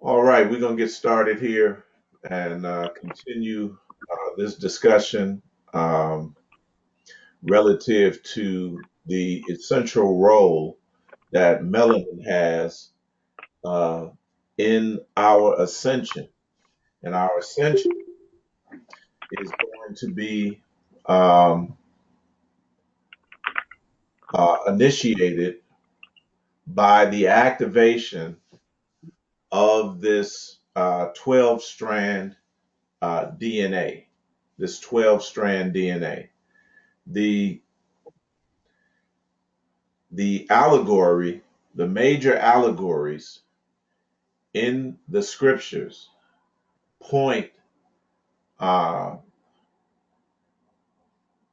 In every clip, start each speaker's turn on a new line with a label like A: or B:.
A: All right, we're going to get started here and continue this discussion um, relative to the essential role that melanin has uh, in our ascension. And our ascension is going to be um, initiated by the activation of this 12 strand DNA, this 12 strand DNA. The the allegory, the major allegories in the scriptures point uh,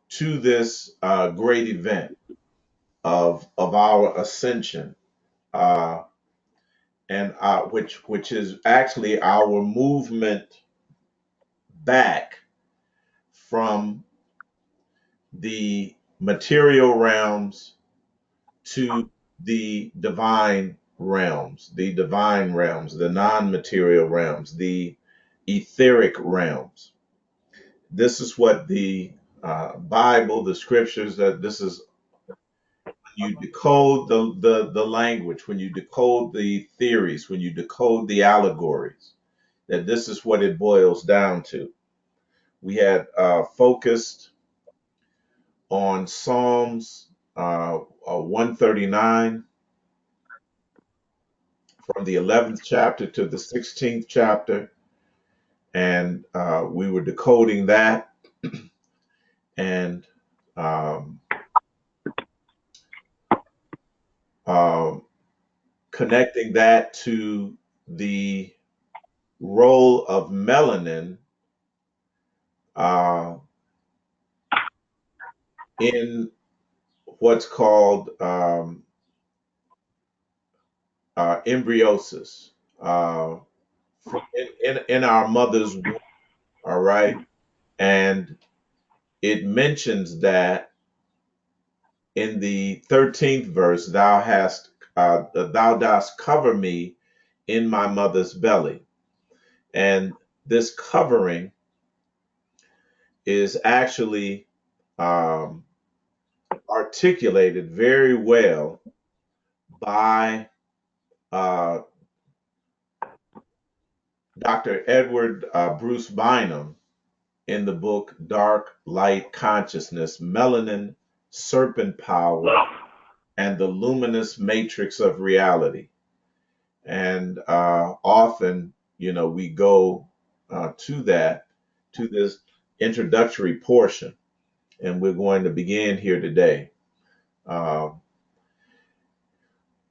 A: to this great event of our ascension, uh, and which is actually our movement back from the material realms to the divine realms, the non-material realms, the etheric realms. This is what the Bible, the scriptures, that this is when you decode the language, when you decode the theories, when you decode the allegories, that this is what it boils down to. We had focused on Psalms 139 from the 11th chapter to the 16th chapter, and we were decoding that and um, um, connecting that to the role of melanin uh, in what's called embryosis uh, in our mother's womb. All right. And it mentions that in the 13th verse, thou dost cover me in my mother's belly. And this covering is actually um, articulated very well by uh, Dr. Edward Bruce Bynum in the book Dark Light Consciousness, Melanin, Serpent Power, and the Luminous Matrix of Reality. And often, we go to this introductory portion, and we're going to begin here today uh,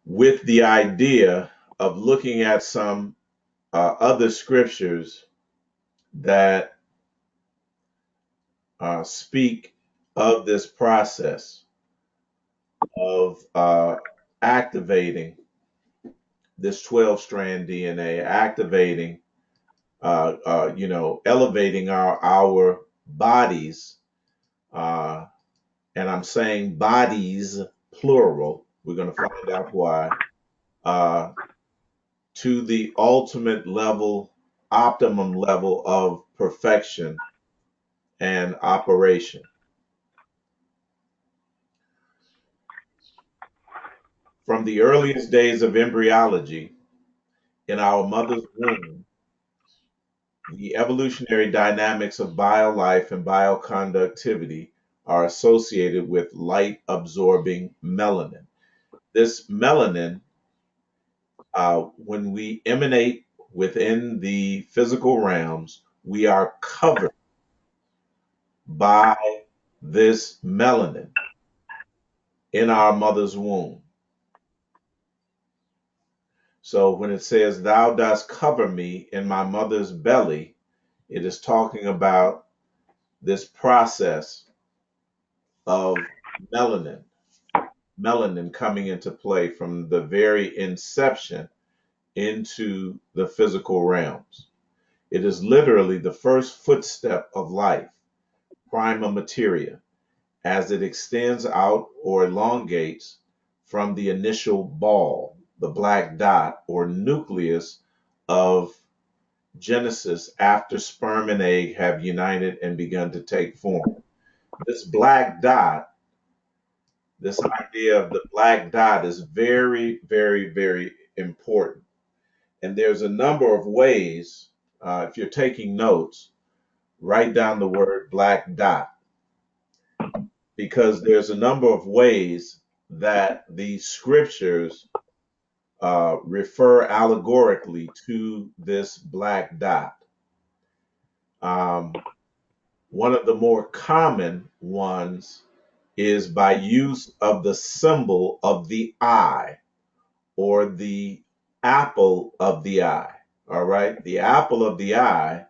A: with the idea of looking at some other scriptures that speak of this process of activating this 12 strand DNA, activating, elevating our bodies. And I'm saying bodies, plural. We're going to find out why. Uh, to the ultimate level, optimum level of perfection and operation. From the earliest days of embryology in our mother's womb, the evolutionary dynamics of biolife and bioconductivity are associated with light absorbing melanin. This melanin, when we emanate within the physical realms, we are covered by this melanin in our mother's womb. So when it says, Thou dost cover me in my mother's belly, it is talking about this process of melanin, melanin coming into play from the very inception into the physical realms. It is literally the first footstep of life, prima materia, as it extends out or elongates from the initial ball, the black dot or nucleus of Genesis after sperm and egg have united and begun to take form. This black dot, this idea of the black dot is very, very, very important. And there's a number of ways, if you're taking notes, write down the word black dot, because there's a number of ways that the scriptures refer allegorically to this black dot. Um, One of the more common ones is by use of the symbol of the eye, or the apple of the eye. All right. The apple of the eye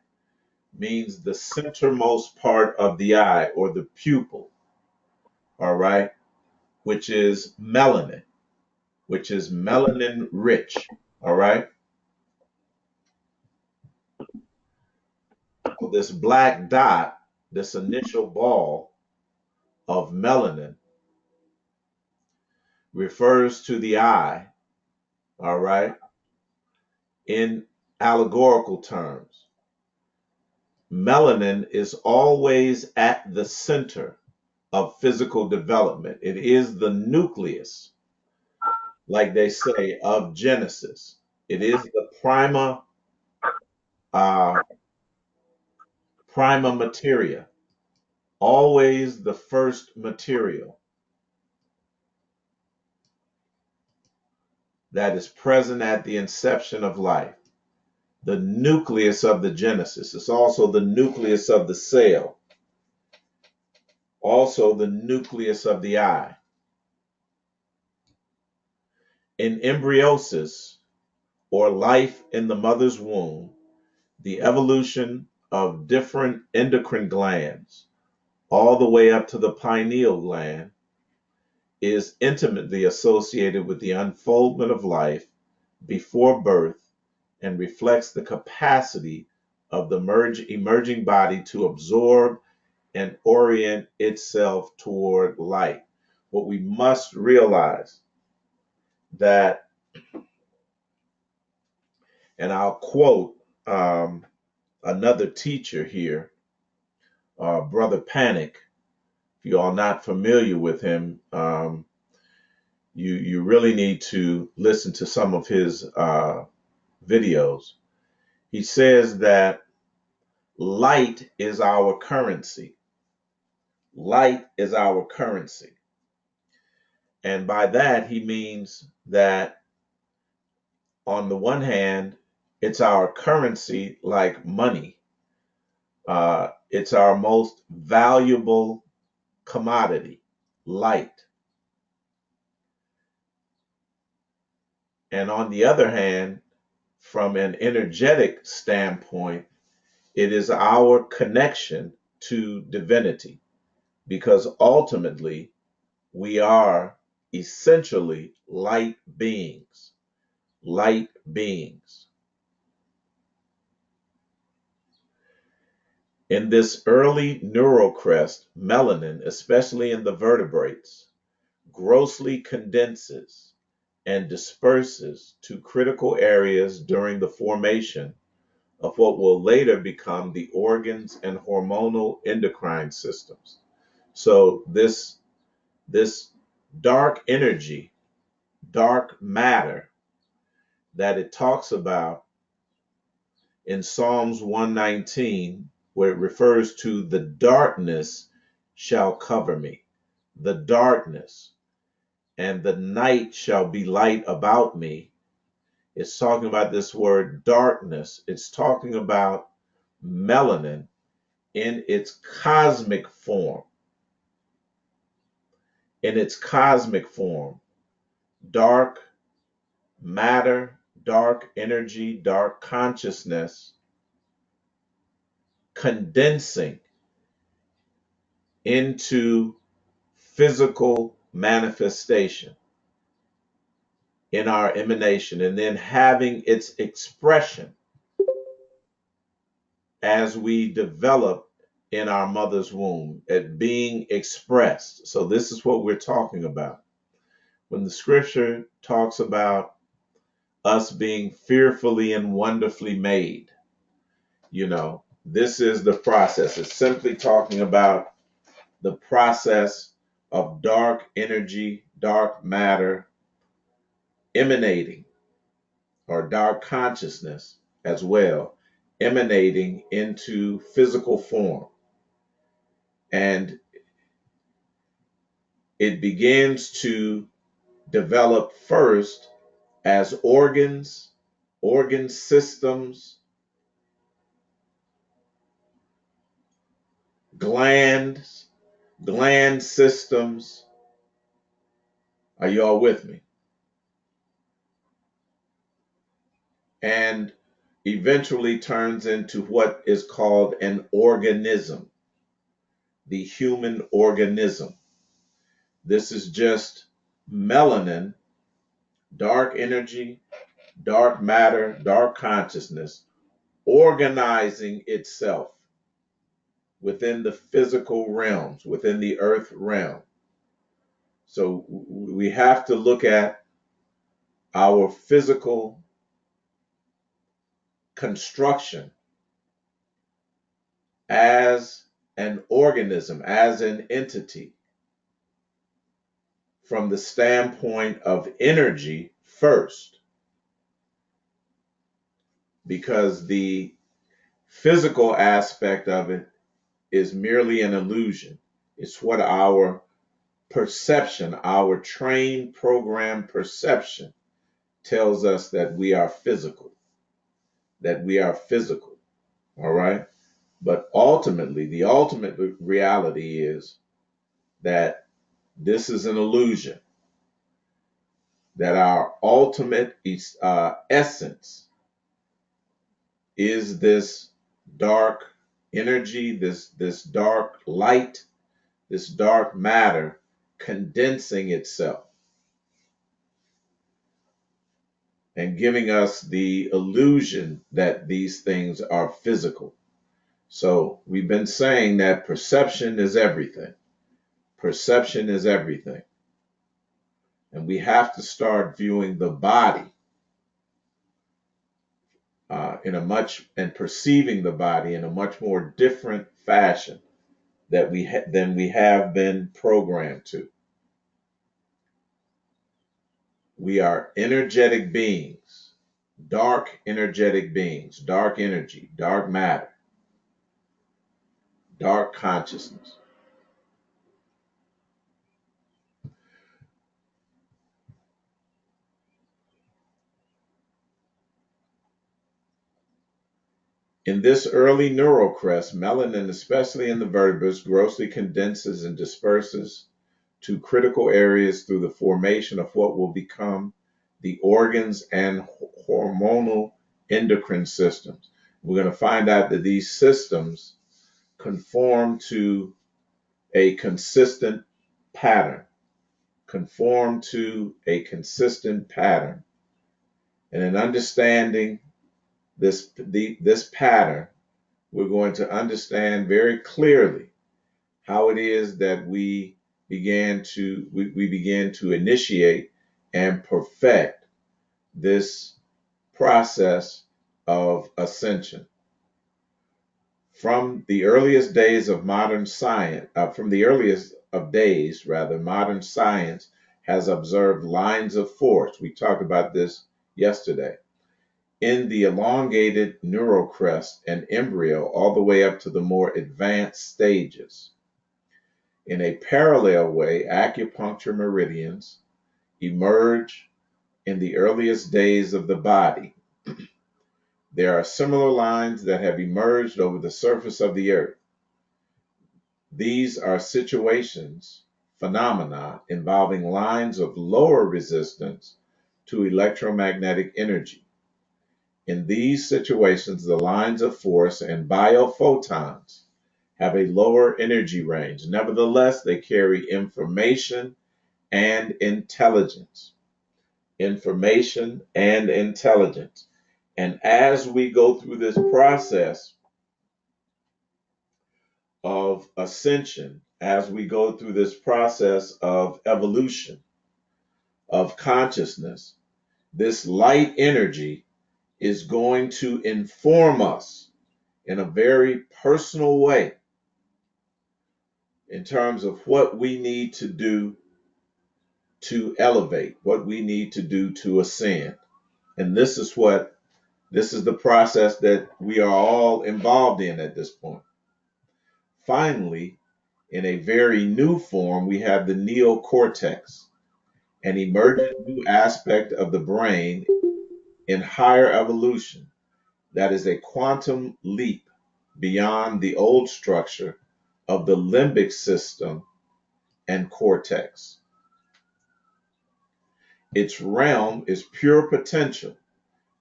A: means the centermost part of the eye, or the pupil. All right. Which is melanin, which is melanin rich. All right. So this black dot, this initial ball of melanin, refers to the eye. All right. In allegorical terms, melanin is always at the center of physical development. It is the nucleus, like they say, of Genesis. It is the uh, prima materia, always the first material that is present at the inception of life. The nucleus of the Genesis. It's also the nucleus of the cell, also the nucleus of the eye. In embryosis, or life in the mother's womb, the evolution of different endocrine glands, all the way up to the pineal gland, is intimately associated with the unfoldment of life before birth, and reflects the capacity of the emerging body to absorb and orient itself toward light. What we must realize that, and I'll quote another teacher here, Brother Panic. If you are not familiar with him, you really need to listen to some of his videos. He says that light is our currency. Light is our currency. And by that, he means that on the one hand, it's our currency like money. It's our most valuable commodity, light. And on the other hand, from an energetic standpoint, it is our connection to divinity, because ultimately we are essentially light beings. Light beings. In this early neural crest, melanin, especially in the vertebrates, grossly condenses and disperses to critical areas during the formation of what will later become the organs and hormonal endocrine systems. So this dark energy, dark matter that it talks about in Psalms 119, where it refers to the darkness shall cover me, the darkness, and the night shall be light about me. It's talking about this word darkness. It's talking about melanin in its cosmic form. In its cosmic form, dark matter, dark energy, dark consciousness condensing into physical manifestation in our emanation, and then having its expression as we develop in our mother's womb, at being expressed. So this is what we're talking about. When the scripture talks about us being fearfully and wonderfully made. This is the process. It's simply talking about the process of dark energy, dark matter emanating, or dark consciousness as well, emanating into physical form. And it begins to develop first as organs, organ systems, glands, gland systems. Are you all with me? And eventually turns into what is called an organism, the human organism. This is just melanin, dark energy, dark matter, dark consciousness, organizing itself within the physical realms, within the earth realm. So we have to look at our physical construction as an organism, as an entity, from the standpoint of energy first, because the physical aspect of it is merely an illusion. It's what our perception, our trained program perception, tells us that we are physical, that we are physical, all right? But ultimately, the ultimate reality is that this is an illusion, that our ultimate essence is this dark energy, this dark light, this dark matter condensing itself and giving us the illusion that these things are physical. So we've been saying that perception is everything. Perception is everything. And we have to start viewing the body and perceiving the body in a much more different fashion than we have been programmed to. We are energetic beings, dark energetic beings, dark energy, dark matter, dark consciousness. In this early neural crest, melanin, especially in the vertebrates, grossly condenses and disperses to critical areas through the formation of what will become the organs and hormonal endocrine systems. We're going to find out that these systems conform to a consistent pattern, And in understanding this pattern, we're going to understand very clearly how it is that we began to initiate and perfect this process of ascension. From the earliest days of modern science, modern science has observed lines of force. We talked about this yesterday. In the elongated neural crest and embryo, all the way up to the more advanced stages. In a parallel way, acupuncture meridians emerge in the earliest days of the body. There are similar lines that have emerged over the surface of the earth. These are phenomena involving lines of lower resistance to electromagnetic energy. In these situations, the lines of force and biophotons have a lower energy range. Nevertheless, they carry information and intelligence. Information and intelligence. And as we go through this process of ascension, as we go through this process of evolution, of consciousness, this light energy is going to inform us in a very personal way in terms of what we need to do to elevate, what we need to do to ascend. And this is the process that we are all involved in at this point. Finally, in a very new form, we have the neocortex, an emergent new aspect of the brain in higher evolution that is a quantum leap beyond the old structure of the limbic system and cortex. Its realm is pure potential.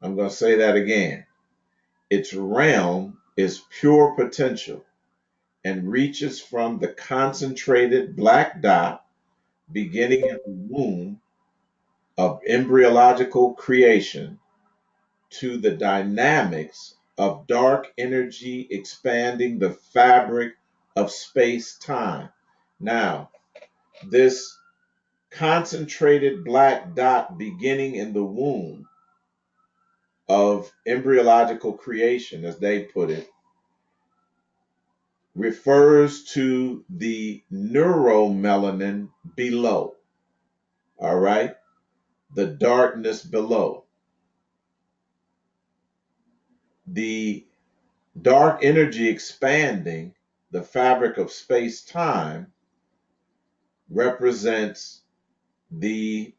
A: I'm going to say that again. Its realm is pure potential and reaches from the concentrated black dot beginning in the womb of embryological creation to the dynamics of dark energy expanding the fabric of space-time. Now, this concentrated black dot beginning in the womb of embryological creation, as they put it, refers to the neuromelanin below, all right? The darkness below. The dark energy expanding the fabric of space-time represents the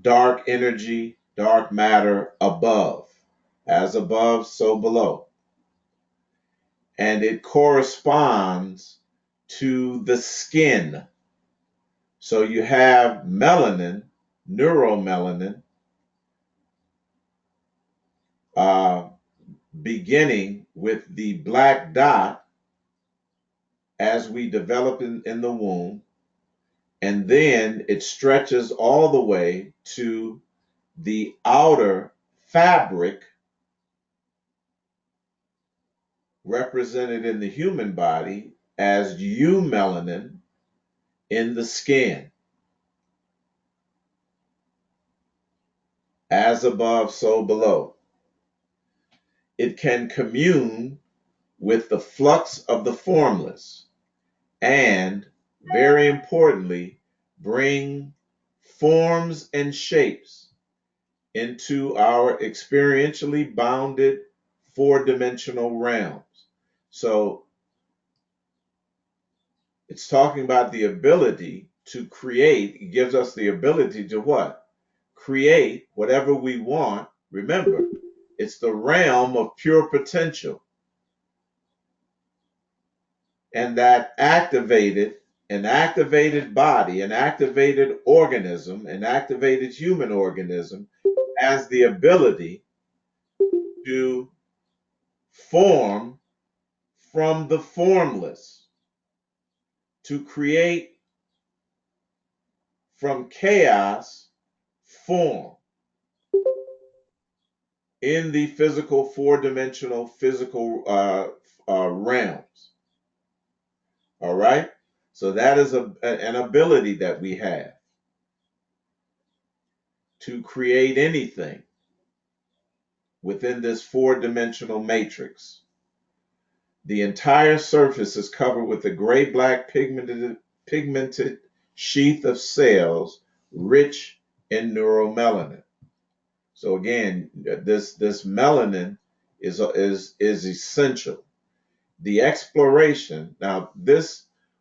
A: dark energy, dark matter above. As above, so below. And it corresponds to the skin. So you have melanin, neuromelanin, beginning with the black dot as we develop in the womb, and then it stretches all the way to the outer fabric represented in the human body as eumelanin in the skin. As above, so below. It can commune with the flux of the formless and, very importantly, bring forms and shapes into our experientially bounded four-dimensional realms. So it's talking about the ability to create. It gives us the ability to what? Create whatever we want. Remember, it's the realm of pure potential. And that an activated body, an activated organism, an activated human organism has the ability to form from the formless, to create from chaos form in the physical four-dimensional physical realms. All right? So that is an ability that we have to create anything within this four-dimensional matrix. The entire surface is covered with a gray-black pigmented sheath of cells rich in neuromelanin. So again, this melanin is essential. The exploration. Now,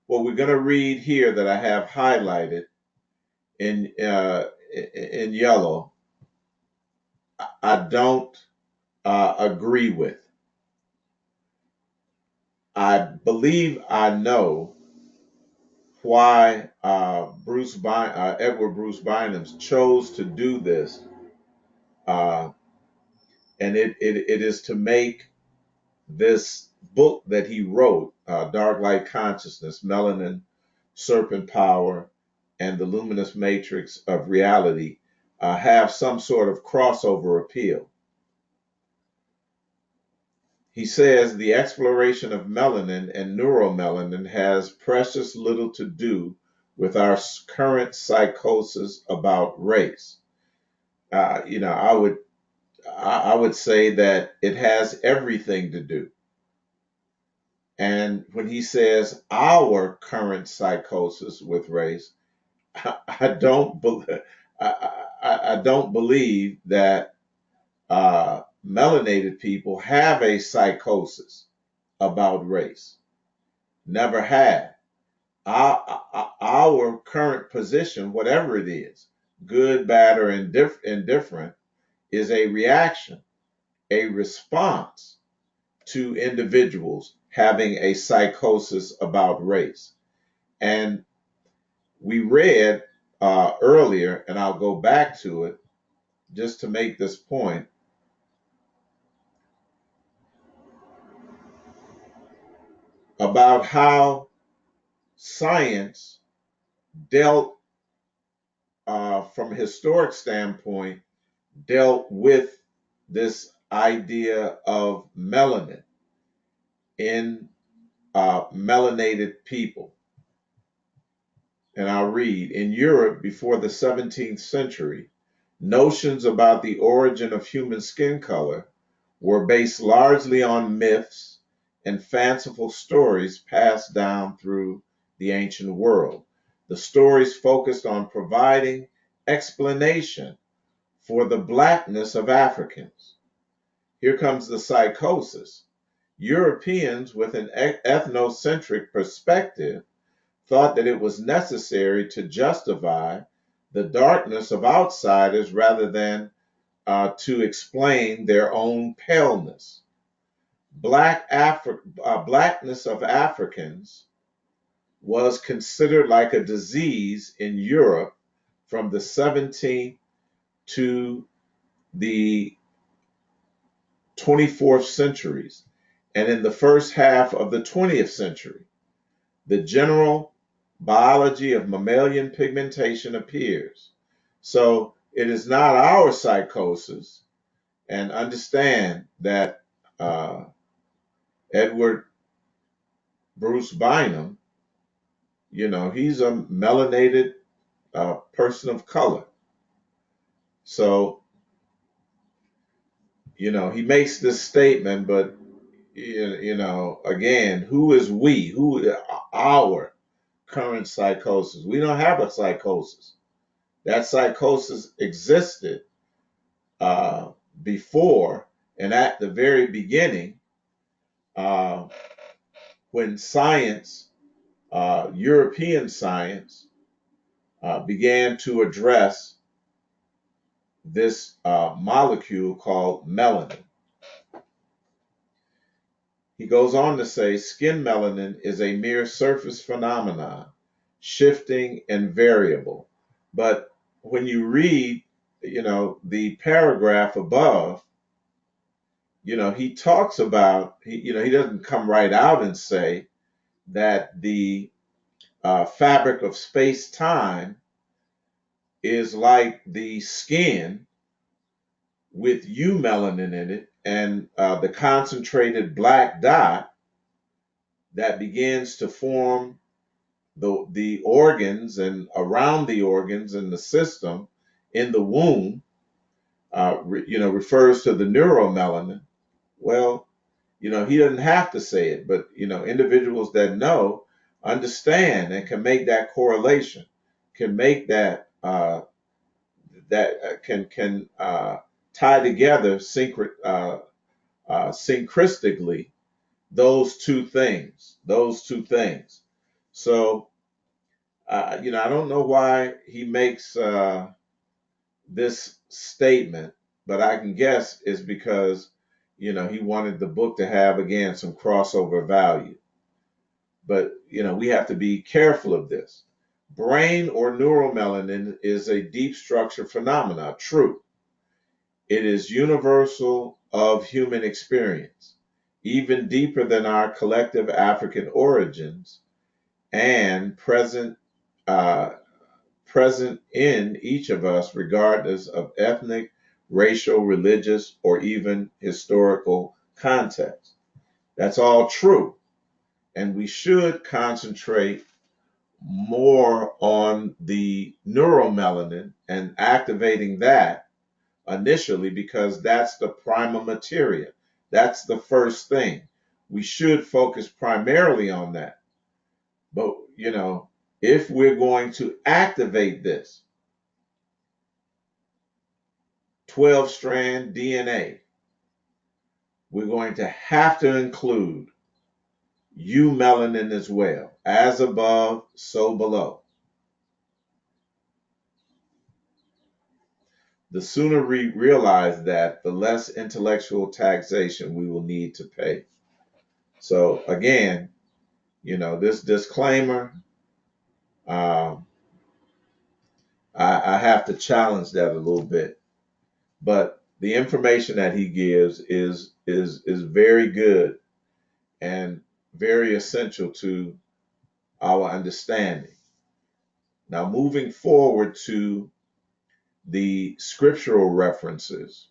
A: what we're going to read here that I have highlighted in yellow, I don't agree with. I believe I know why Edward Bruce Bynum chose to do this, and it is to make this book that he wrote, Dark Light Consciousness, Melanin, Serpent Power, and the Luminous Matrix of Reality, have some sort of crossover appeal. He says the exploration of melanin and neuromelanin has precious little to do with our current psychosis about race? You know, I would say that it has everything to do. And when he says our current psychosis with race, I don't believe I don't believe that melanated people have a psychosis about race. Never had. Our current position, whatever it is, good, bad, or indifferent, is a reaction, a response to individuals having a psychosis about race. And we read earlier, and I'll go back to it just to make this point, about how science dealt, from a historic standpoint, dealt with this idea of melanin in melanated people. And I'll read, in Europe before the 17th century, notions about the origin of human skin color were based largely on myths and fanciful stories passed down through the ancient world. The stories focused on providing explanation for the blackness of Africans. Here comes the psychosis. Europeans with an ethnocentric perspective thought that it was necessary to justify the darkness of outsiders rather than to explain their own paleness. Blackness of Africans was considered like a disease in Europe from the 17th to the 24th centuries, and in the first half of the 20th century. The general biology of mammalian pigmentation appears. So it is not our psychosis, and understand that Edward Bruce Bynum, you know, he's a melanated person of color. So, you know, he makes this statement, but, you know, again, who is we? Who our current psychosis? We don't have a psychosis. That psychosis existed before and at the very beginning, uh, when science, European science, began to address this molecule called melanin. He goes on to say skin melanin is a mere surface phenomenon, shifting and variable. But when you read, you know, the paragraph above, you know, he talks about, you know, he doesn't come right out and say that the fabric of space time is like the skin with eumelanin in it, and the concentrated black dot that begins to form the organs and around the organs in the system in the womb, you know, refers to the neuromelanin. Well, you know, he doesn't have to say it, but, you know, individuals that know understand and can make that correlation, can make that can tie together synchristically those two things. So, you know, I don't know why he makes this statement, but I can guess it's because, you know, he wanted the book to have, again, some crossover value. But, you know, we have to be careful of this. Brain or neuromelanin is a deep structure phenomena. True. It is universal of human experience, even deeper than our collective African origins, and uh, present in each of us, regardless of ethnic, racial, religious, or even historical context. That's all true. And we should concentrate more on the neuromelanin and activating that initially, because that's the prima materia. That's the first thing. We should focus primarily on that. But, if we're going to activate this 12 strand DNA, we're going to have to include eumelanin as well. As above, so below. The sooner we realize that, the less intellectual taxation we will need to pay. So again, this disclaimer, um, I have to challenge that a little bit. But the information that he gives is very good and very essential to our understanding. Now, moving forward to the scriptural references,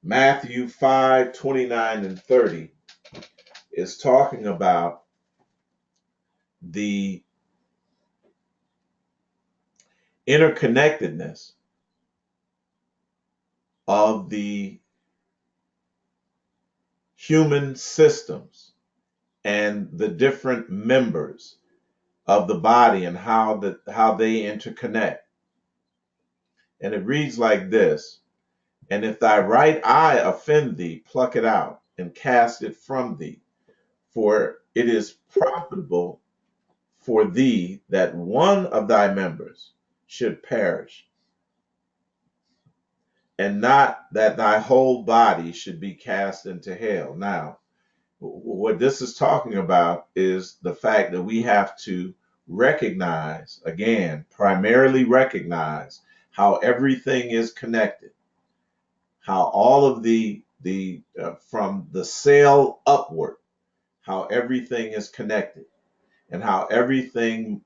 A: Matthew 5:29 and 30 is talking about the interconnectedness of the human systems and the different members of the body and how they interconnect. And it reads like this: "And if thy right eye offend thee, pluck it out and cast it from thee, for it is profitable for thee that one of thy members should perish, and not that thy whole body should be cast into hell." Now, what this is talking about is the fact that we have to recognize, again, primarily recognize how everything is connected, how all of the from the cell upward, how everything is connected, and how everything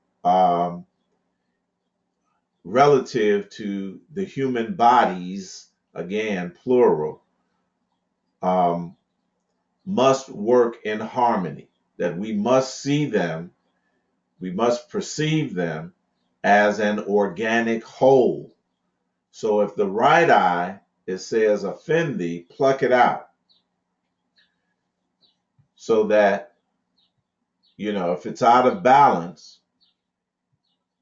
A: relative to the human bodies, again, plural, must work in harmony, that we must see them, we must perceive them as an organic whole. So if the right eye, it says, offend thee, pluck it out. So that, if it's out of balance,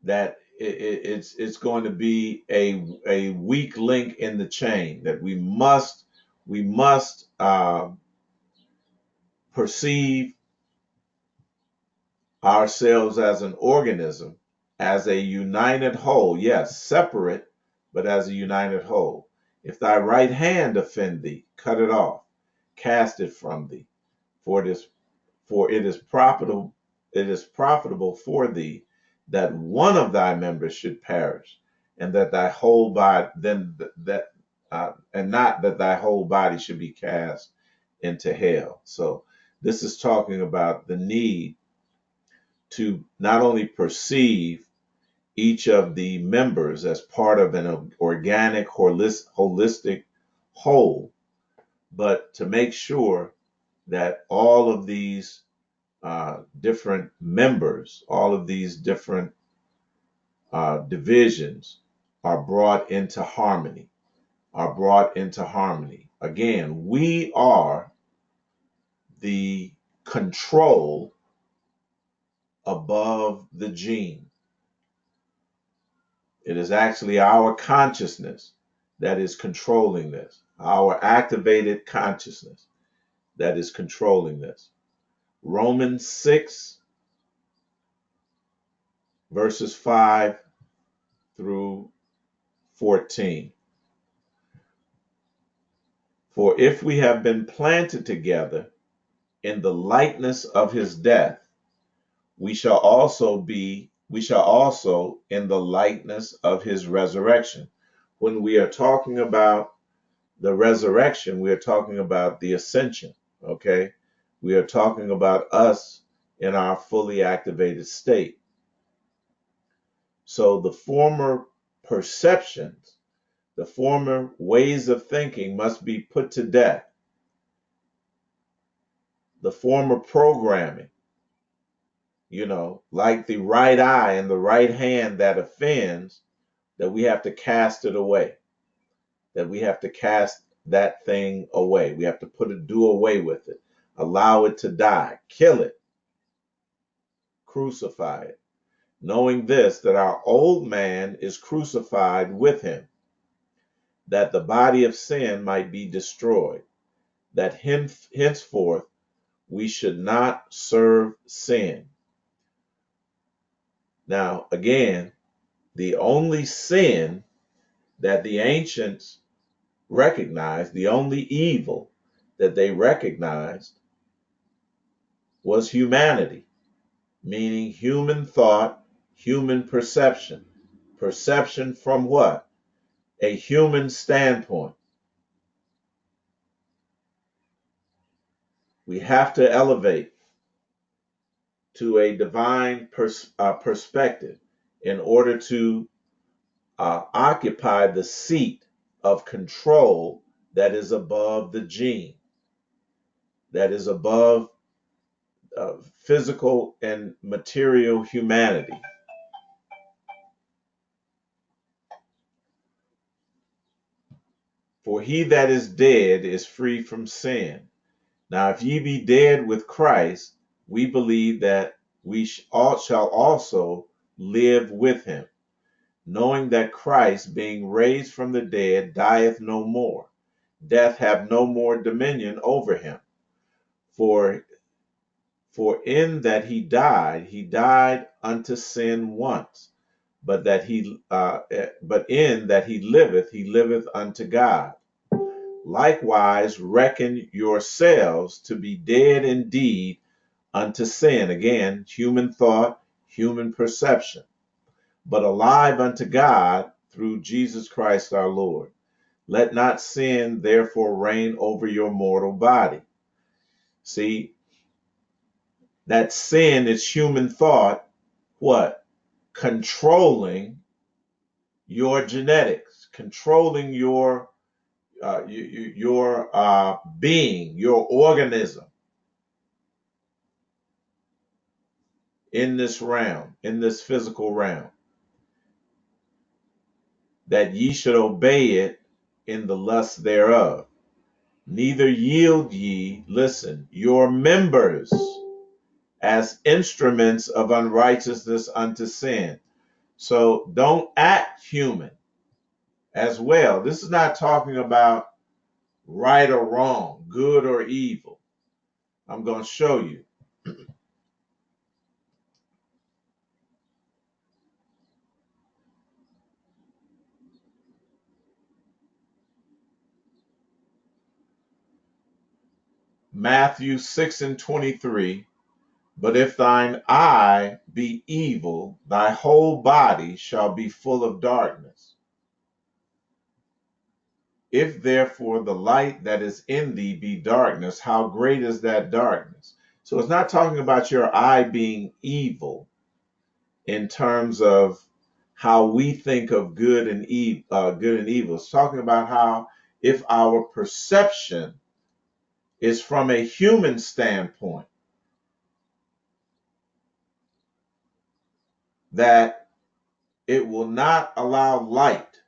A: that it's going to be a weak link in the chain, that we must perceive ourselves as an organism, as a united whole. Yes, separate, but as a united whole. If thy right hand offend thee, cut it off, cast it from thee, for it is profitable for thee that one of thy members should perish, and that thy whole body and not that thy whole body should be cast into hell. So this is talking about the need to not only perceive each of the members as part of an organic, holistic whole, but to make sure that all of these different members, all of these different divisions are brought into harmony, Again, we are the control above the gene. It is actually our consciousness that is controlling this, our activated consciousness that is controlling this. Romans 6, verses 5 through 14. For if we have been planted together in the likeness of his death, we shall also in the likeness of his resurrection. When we are talking about the resurrection, we are talking about the ascension, okay? We are talking about us in our fully activated state. So the former perceptions, the former ways of thinking must be put to death. The former programming, like the right eye and the right hand that offends, that we have to cast it away, that we have to cast that thing away. We have to do away with it, allow it to die, kill it, crucify it. Knowing this, that our old man is crucified with him, that the body of sin might be destroyed, that henceforth we should not serve sin. Now, again, the only sin that the ancients recognized, the only evil that they recognized, was humanity, meaning human thought, human perception. Perception from what? A human standpoint. We have to elevate to a divine perspective in order to occupy the seat of control that is above the gene, that is above physical and material humanity. For he that is dead is free from sin. Now, if ye be dead with Christ, we believe that we shall also live with him, knowing that Christ, being raised from the dead, dieth no more. Death have no more dominion over him. For in that he died unto sin once, but in that he liveth unto God. Likewise reckon yourselves to be dead indeed unto sin. Again, human thought, human perception, but alive unto God through Jesus Christ our Lord. Let not sin therefore reign over your mortal body. See, that sin is human thought, what? Controlling your genetics, controlling your being, your organism in this realm, in this physical realm, that ye should obey it in the lust thereof. Neither yield ye, listen, your members as instruments of unrighteousness unto sin. So don't act human as well. This is not talking about right or wrong, good or evil. I'm going to show you. Matthew 6:23. But if thine eye be evil, thy whole body shall be full of darkness. If therefore the light that is in thee be darkness, how great is that darkness? So it's not talking about your eye being evil in terms of how we think of good and evil. It's talking about how if our perception is from a human standpoint, that it will not allow light,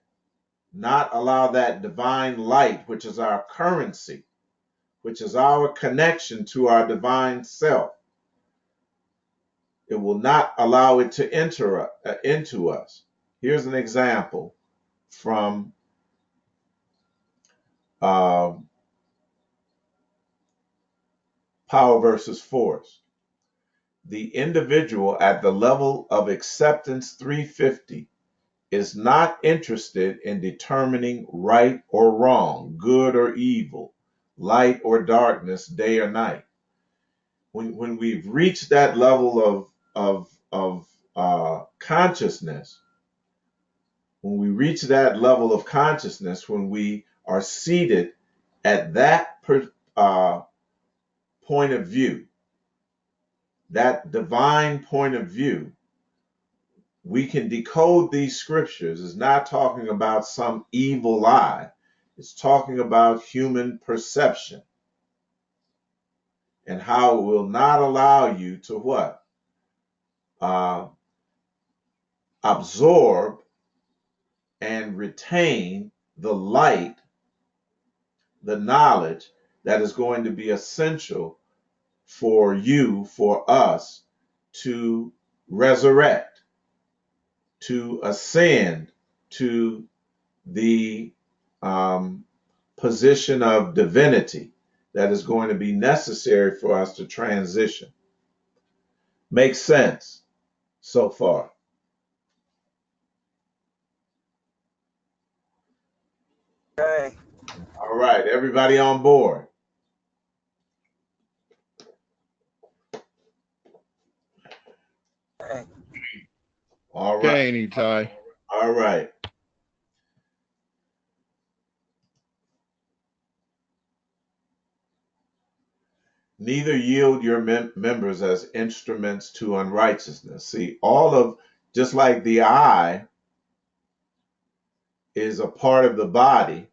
A: not allow that divine light, which is our currency, which is our connection to our divine self. It will not allow it to enter into us. Here's an example from Power versus Force. The individual at the level of acceptance 350 is not interested in determining right or wrong, good or evil, light or darkness, day or night. When we've reached that level of consciousness, when we reach that level of consciousness, when we are seated at that point of view, that divine point of view, we can decode these scriptures. It's not talking about some evil lie. It's talking about human perception and how it will not allow you to what? uh, absorb and retain the light, the knowledge that is going to be essential for you, for us to resurrect, to ascend to the um, position of divinity that is going to be necessary for us to transition. Makes sense so far?
B: Okay.
A: All right, everybody on board?
B: Okay.
A: All right,
C: Okay, Eitai.
A: all right. Neither yield your members as instruments to unrighteousness. See, all of, just like the eye is a part of the body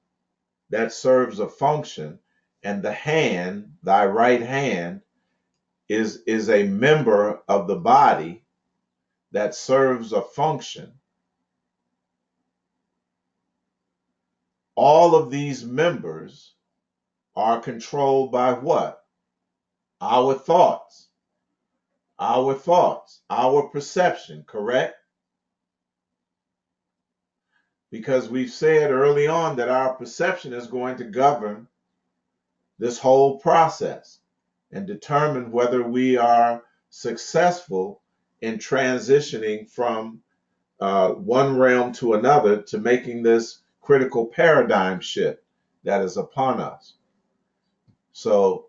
A: that serves a function, and the hand, thy right hand, is a member of the body that serves a function. All of these members are controlled by what? Our thoughts, our perception, correct? Because we've said early on that our perception is going to govern this whole process and determine whether we are successful in transitioning from one realm to another to making this critical paradigm shift that is upon us. So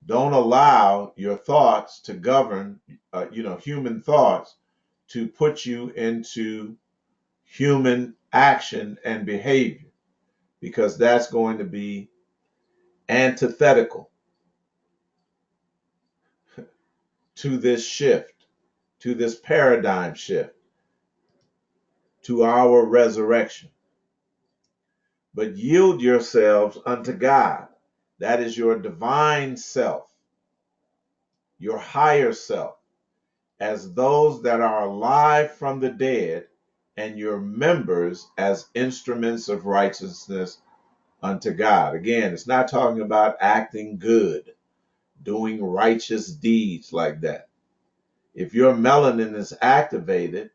A: don't allow your thoughts to govern, human thoughts to put you into human action and behavior, because that's going to be antithetical to this shift, to this paradigm shift, to our resurrection. But yield yourselves unto God. That is your divine self, your higher self, as those that are alive from the dead, and your members as instruments of righteousness unto God. Again, it's not talking about acting good, doing righteous deeds like that. If your melanin is activated,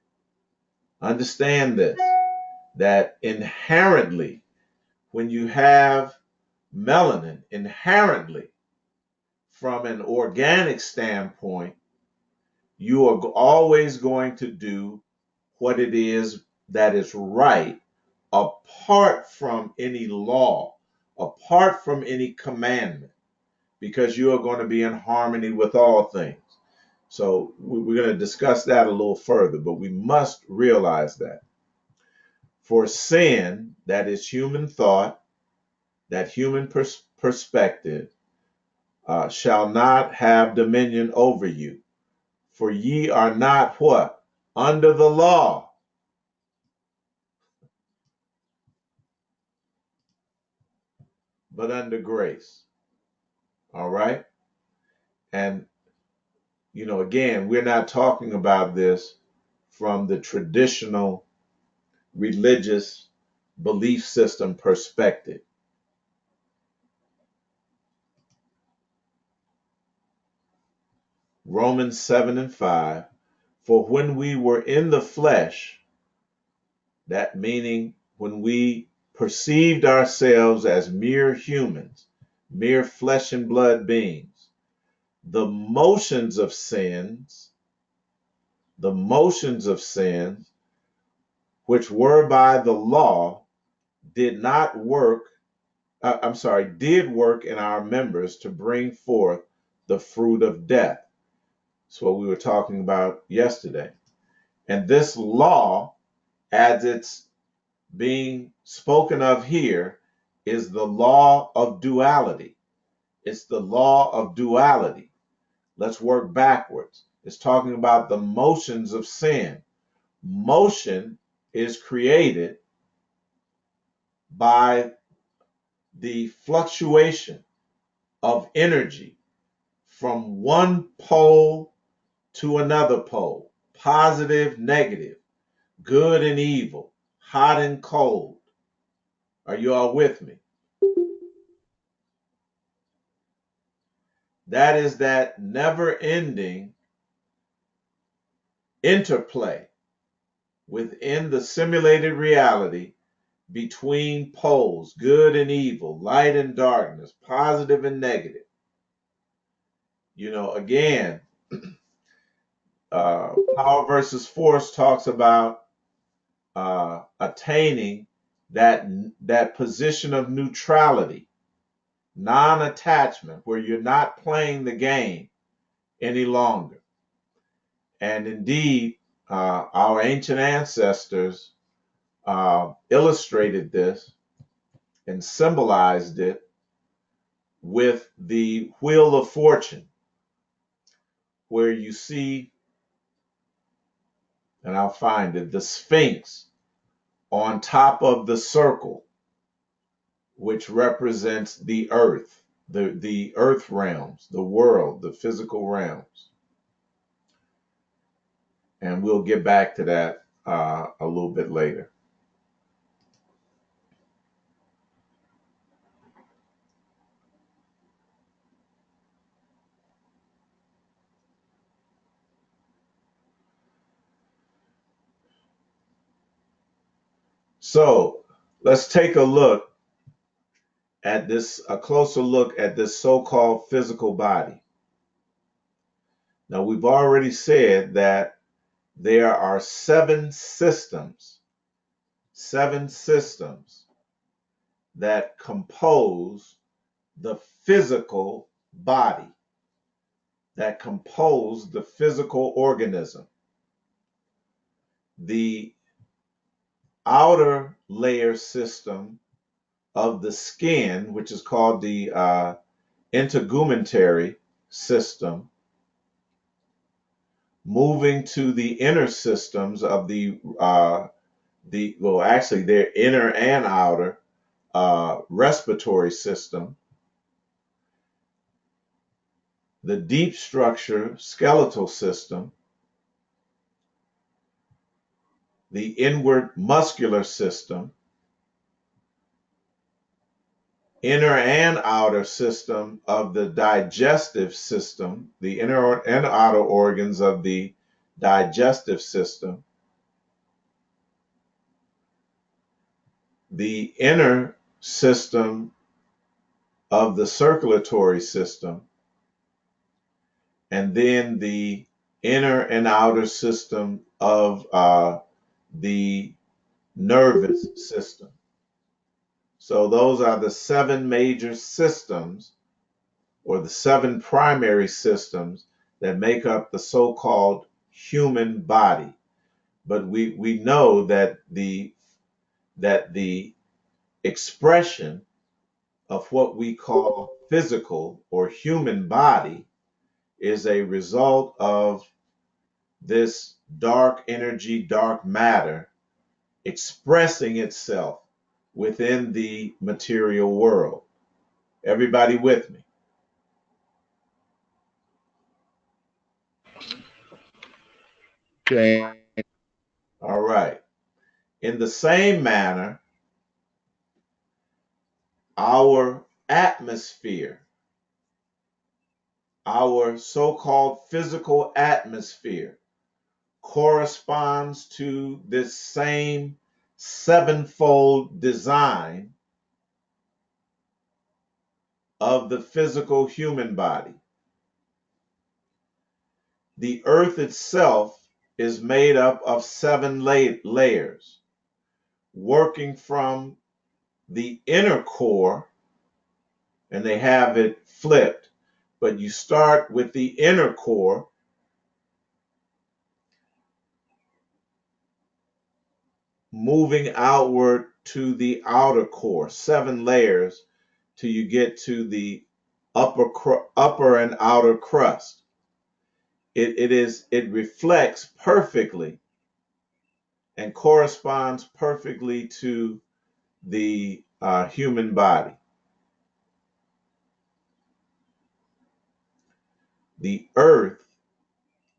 A: understand this, that inherently, when you have melanin, inherently, from an organic standpoint, you are always going to do what it is that is right, apart from any law, apart from any commandment, because you are going to be in harmony with all things. So we're going to discuss that a little further, but we must realize that for sin, that is human thought, that human perspective, shall not have dominion over you. For ye are not what? Under the law, but under grace. All right? And, again, we're not talking about this from the traditional religious belief system perspective. Romans 7 and 5. For when we were in the flesh, that meaning when we perceived ourselves as mere humans, mere flesh and blood beings, the motions of sins, which were by the law, did not work, did work in our members to bring forth the fruit of death. That's what we were talking about yesterday. And this law, as it's being spoken of here, is the law of duality. It's the law of duality. Let's work backwards. It's talking about the motions of sin. Motion is created by the fluctuation of energy from one pole to another pole. positive, negative, good and evil, hot and cold. Are you all with me? That is that never ending interplay within the simulated reality between poles, good and evil, light and darkness, positive and negative. Again, power versus force talks about attaining that position of neutrality, non-attachment, where you're not playing the game any longer. And indeed, our ancient ancestors illustrated this and symbolized it with the Wheel of Fortune, where you see, and I'll find it, the Sphinx on top of the circle, which represents the earth, the earth realms, the world, the physical realms. And we'll get back to that a little bit later. So let's take a closer look at this so-called physical body. Now, we've already said that there are seven systems that compose the physical body, that compose the physical organism. The outer layer system of the skin, which is called the integumentary system, moving to the inner systems of their inner and outer respiratory system, the deep structure skeletal system, the inward muscular system, inner and outer system of the digestive system, the inner and outer organs of the digestive system, the inner system of the circulatory system, and then the inner and outer system of the nervous system. So those are the seven major systems, or the seven primary systems, that make up the so-called human body. But we know that the expression of what we call physical or human body is a result of this dark energy, dark matter expressing itself within the material world. Everybody with me?
B: Okay.
A: All right. In the same manner, our atmosphere, our so-called physical atmosphere, corresponds to this same sevenfold design of the physical human body. The earth itself is made up of seven layers, working from the inner core, and they have it flipped, but you start with the inner core, moving outward to the outer core, seven layers, till you get to the upper and outer crust. It reflects perfectly and corresponds perfectly to the human body. The earth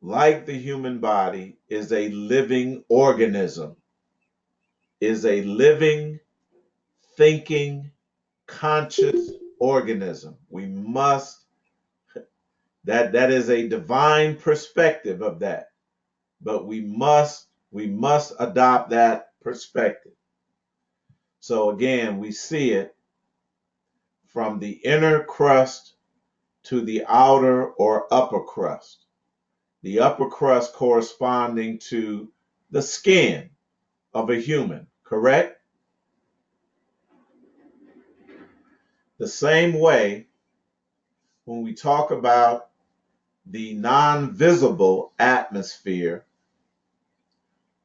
A: like the human body, is a living organism, is a living, thinking, conscious organism. That is a divine perspective of that. But we must adopt that perspective. So again, we see it from the inner crust to the outer or upper crust. The upper crust corresponding to the skin of a human, correct? The same way when we talk about the non-visible atmosphere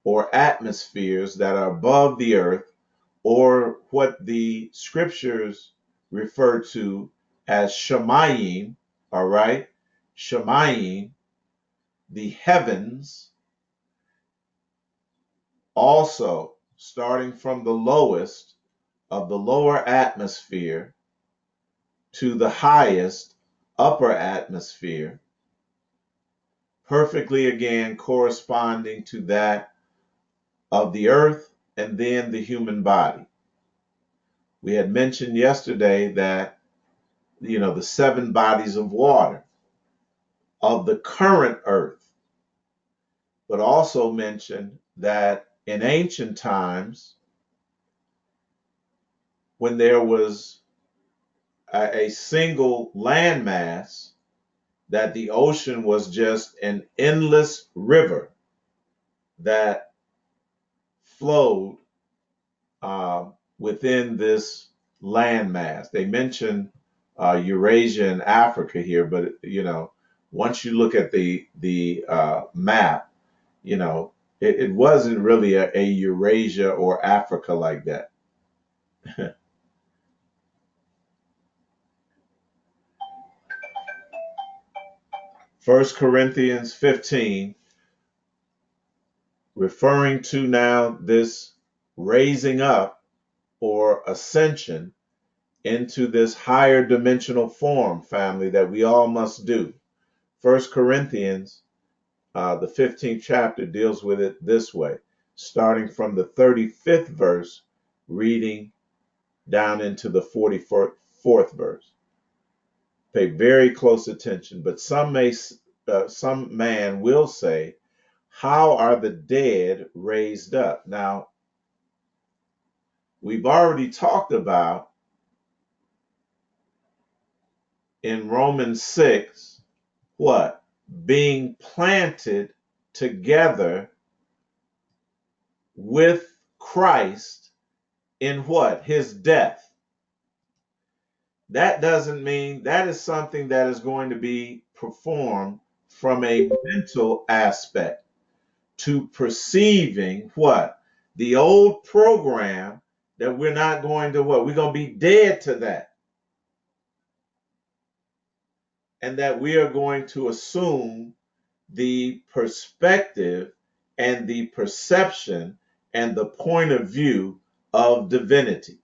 A: or atmospheres that are above the earth, or what the scriptures refer to as Shemayim, all right? Shemayim, the heavens, also starting from the lowest of the lower atmosphere to the highest upper atmosphere, perfectly again corresponding to that of the earth and then the human body. We had mentioned yesterday that, the seven bodies of water of the current earth, but also mentioned that in ancient times, when there was a single landmass, that the ocean was just an endless river that flowed within this landmass. They mention Eurasia and Africa here, but once you look at the map, it wasn't really a Eurasia or Africa like that. First Corinthians 15, referring to now this raising up or ascension into this higher dimensional form, family, that we all must do. First Corinthians, the 15th chapter, deals with it this way, starting from the 35th verse, reading down into the 44th verse. Pay very close attention. But some man will say, "How are the dead raised up?" Now, we've already talked about in Romans 6, what? Being planted together with Christ in what? His death. That doesn't mean that is something that is going to be performed from a mental aspect to perceiving what? The old program, that we're not going to what? We're going to be dead to that. And that we are going to assume the perspective and the perception and the point of view of divinity.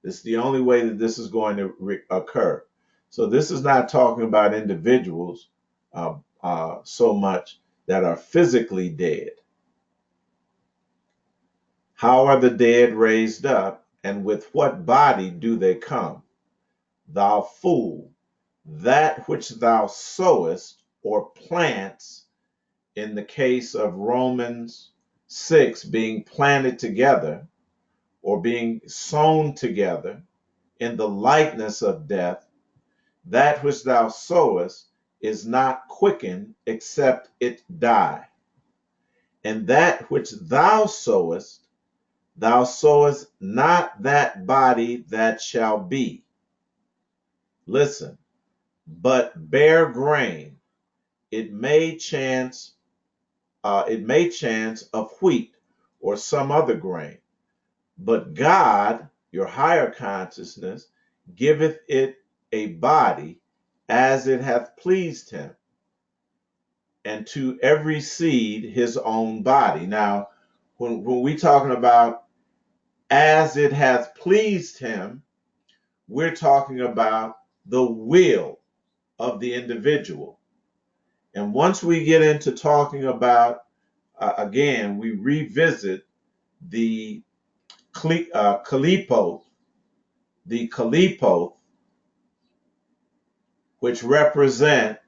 A: This is the only way that this is going to occur. So this is not talking about individuals so much that are physically dead. How are the dead raised up, and with what body do they come? Thou fool, that which thou sowest or plants, in the case of Romans 6, being planted together or being sown together in the likeness of death, that which thou sowest is not quickened except it die. And that which thou sowest not that body that shall be. Listen, but bare grain. It may chance of wheat or some other grain. But God, your higher consciousness, giveth it a body as it hath pleased him, and to every seed his own body. Now, when we talking about as it hath pleased him, we're talking about the will of the individual. And once we get into talking about, again, we revisit the Kalipoth, which represent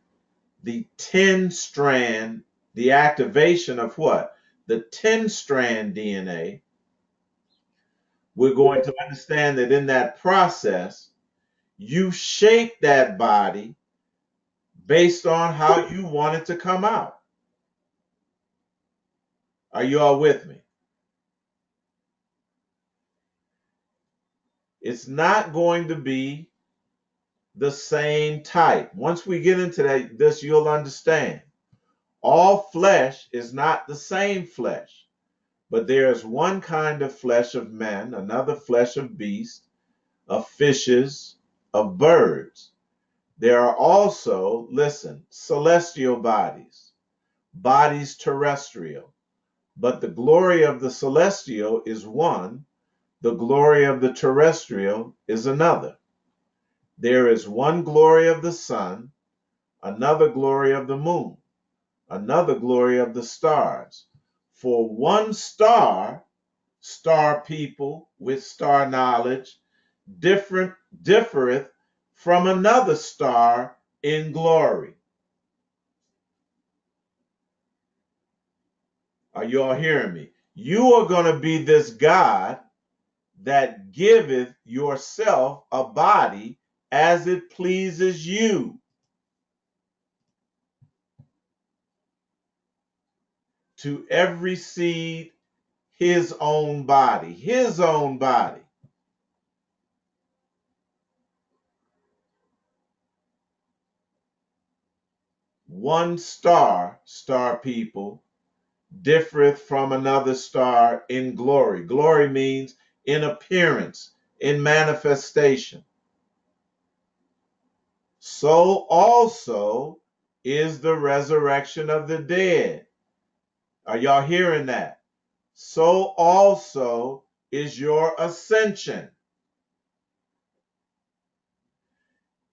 A: the 10 strand, the activation of what? The 10 strand DNA. We're going to understand that in that process, you shape that body based on how you want it to come out. Are you all with me? It's not going to be the same type. Once we get into this, you'll understand. All flesh is not the same flesh, but there is one kind of flesh of men, another flesh of beasts, of fishes, of birds. There are also, listen, celestial bodies, bodies terrestrial. But the glory of the celestial is one, the glory of the terrestrial is another. There is one glory of the sun, another glory of the moon, another glory of the stars. For one star, star people with star knowledge, differeth from another star in glory. Are you all hearing me? You are going to be this God that giveth yourself a body as it pleases you. To every seed, his own body, his own body. One star, star people, differeth from another star in glory. Glory means in appearance, in manifestation. So also is the resurrection of the dead. Are y'all hearing that? So also is your ascension.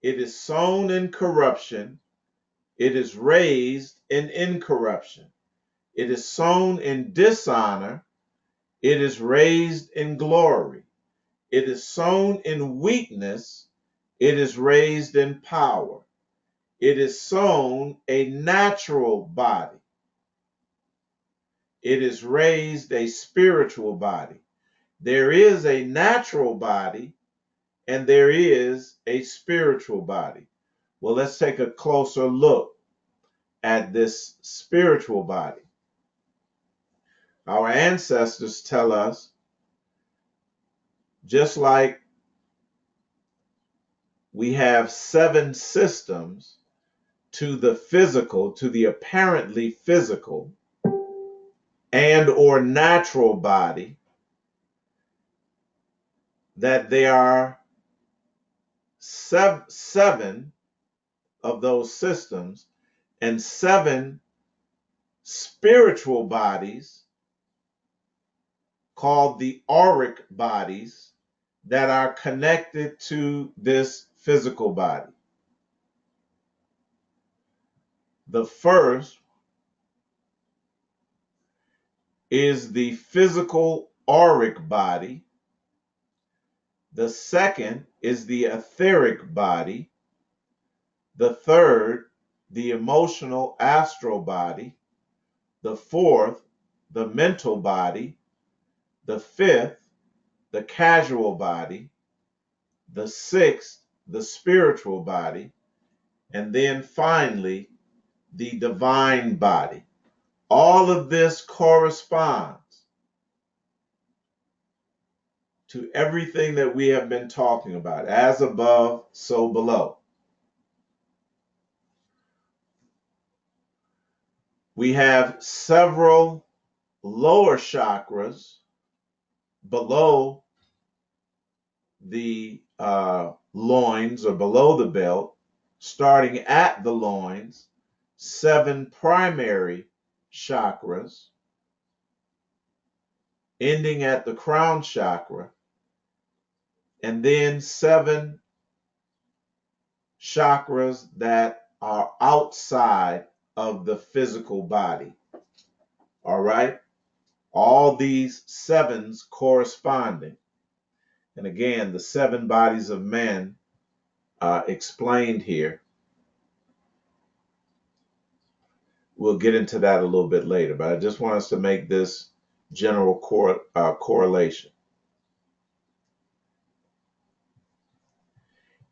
A: It is sown in corruption, it is raised in incorruption. It is sown in dishonor, it is raised in glory. It is sown in weakness, it is raised in power. It is sown a natural body, it is raised a spiritual body. There is a natural body and there is a spiritual body. Well, let's take a closer look at this spiritual body. Our ancestors tell us, just like we have 7 systems to the physical, to the apparently physical and or natural body, that there are 7 of those systems and 7 spiritual bodies called the auric bodies that are connected to this physical body. The first is the physical auric body. The second is the etheric body. The third, the emotional astral body. The fourth, the mental body. The fifth, the casual body. The sixth, the spiritual body. And then finally, the divine body. All of this corresponds to everything that we have been talking about. As above, so below. We have several lower chakras below the loins or below the belt, starting at the loins, 7 primary chakras, ending at the crown chakra, and then 7 chakras that are outside of the physical body. All right? All these sevens corresponding. And again, the seven bodies of men explained here. We'll get into that a little bit later, but I just want us to make this general correlation.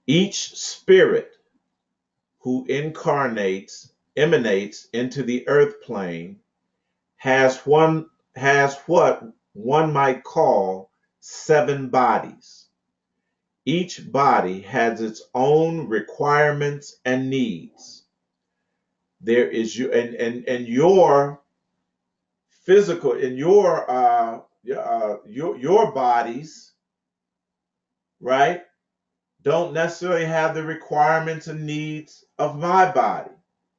A: Each spirit who emanates into the earth plane has what one might call seven bodies. Each body has its own requirements and needs. There is your physical in your bodies, right? Don't necessarily have the requirements and needs of my body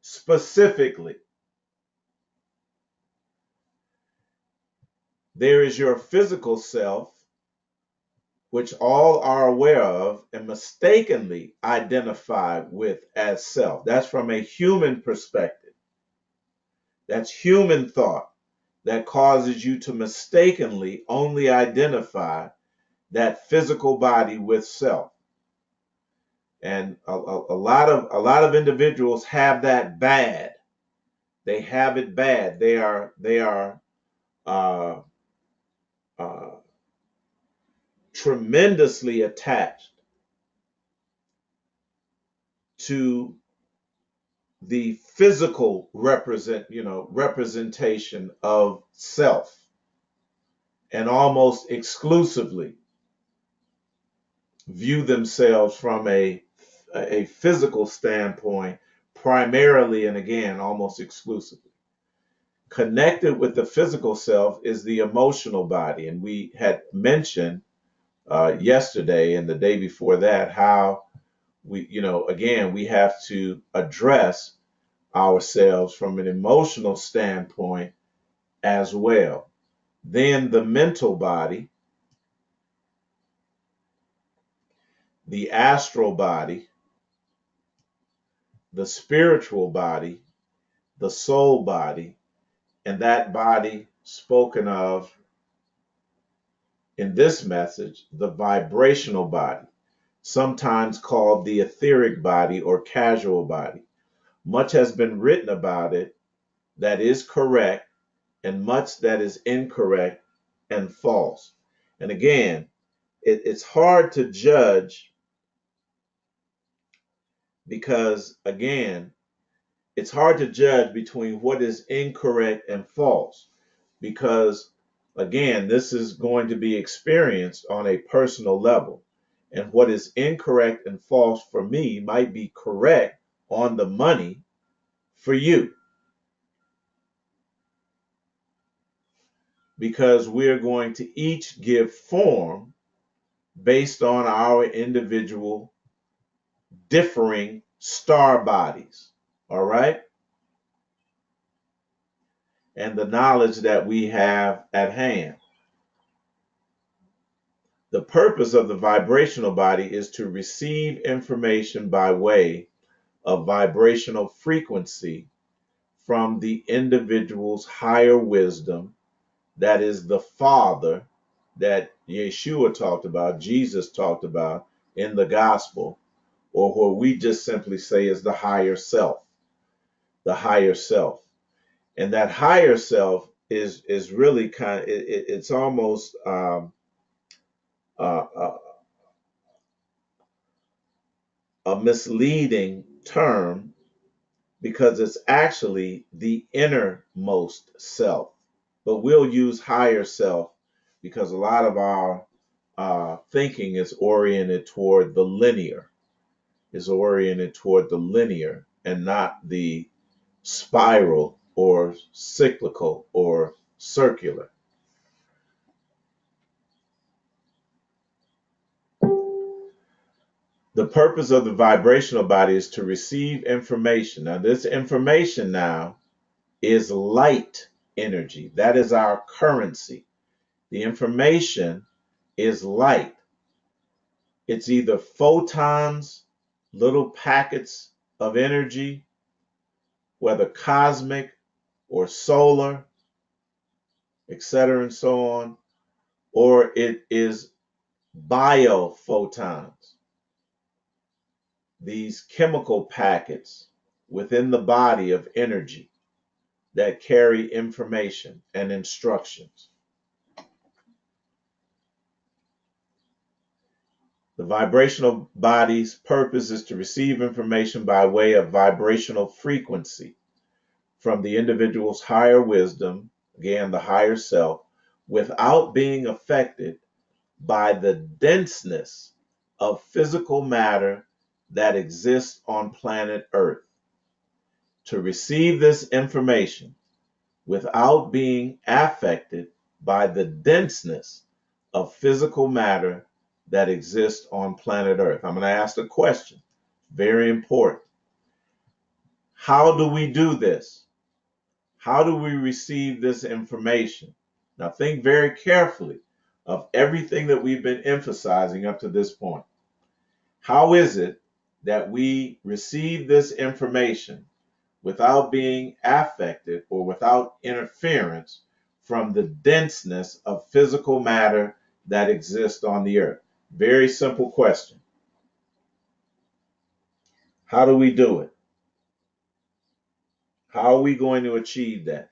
A: specifically. There is your physical self, which all are aware of and mistakenly identify with as self. That's from a human perspective. That's human thought that causes you to mistakenly only identify that physical body with self. And a lot of individuals have that bad. They have it bad. They are uh, uh, tremendously attached to the physical representation of self, and almost exclusively view themselves from a physical standpoint, primarily, and again almost exclusively. Connected with the physical self is the emotional body, and we had mentioned yesterday and the day before that how we have to address ourselves from an emotional standpoint as well. Then the mental body, the astral body, the spiritual body, the soul body, and that body spoken of in this message, the vibrational body, sometimes called the etheric body or casual body. Much has been written about it that is correct, and much that is incorrect and false. And again, it's hard to judge because, again, it's hard to judge between what is incorrect and false because, again, this is going to be experienced on a personal level. And what is incorrect and false for me might be correct on the money for you, because we're going to each give form based on our individual differing star bodies. All right? And the knowledge that we have at hand. The purpose of the vibrational body is to receive information by way of vibrational frequency from the individual's higher wisdom, that is the Father that Yeshua talked about, Jesus talked about in the gospel, or what we just simply say is the higher self. The higher self. And that higher self is really it's almost uh, a misleading term because it's actually the innermost self. But we'll use higher self because a lot of our thinking is oriented toward the linear, and not the spiral or cyclical or circular. The purpose of the vibrational body is to receive information. Now, this information now is light energy. That is our currency. The information is light. It's either photons, little packets of energy, whether cosmic or solar, etc., and so on, or it is biophotons, these chemical packets within the body of energy that carry information and instructions. The vibrational body's purpose is to receive information by way of vibrational frequency from the individual's higher wisdom, again, the higher self, without being affected by the denseness of physical matter that exists on planet Earth. To receive this information without being affected by the denseness of physical matter that exists on planet Earth. I'm going to ask a question, very important. How do we do this? How do we receive this information? Now, think very carefully of everything that we've been emphasizing up to this point. How is it that we receive this information without being affected or without interference from the denseness of physical matter that exists on the earth? Very simple question. How do we do it? How are we going to achieve that?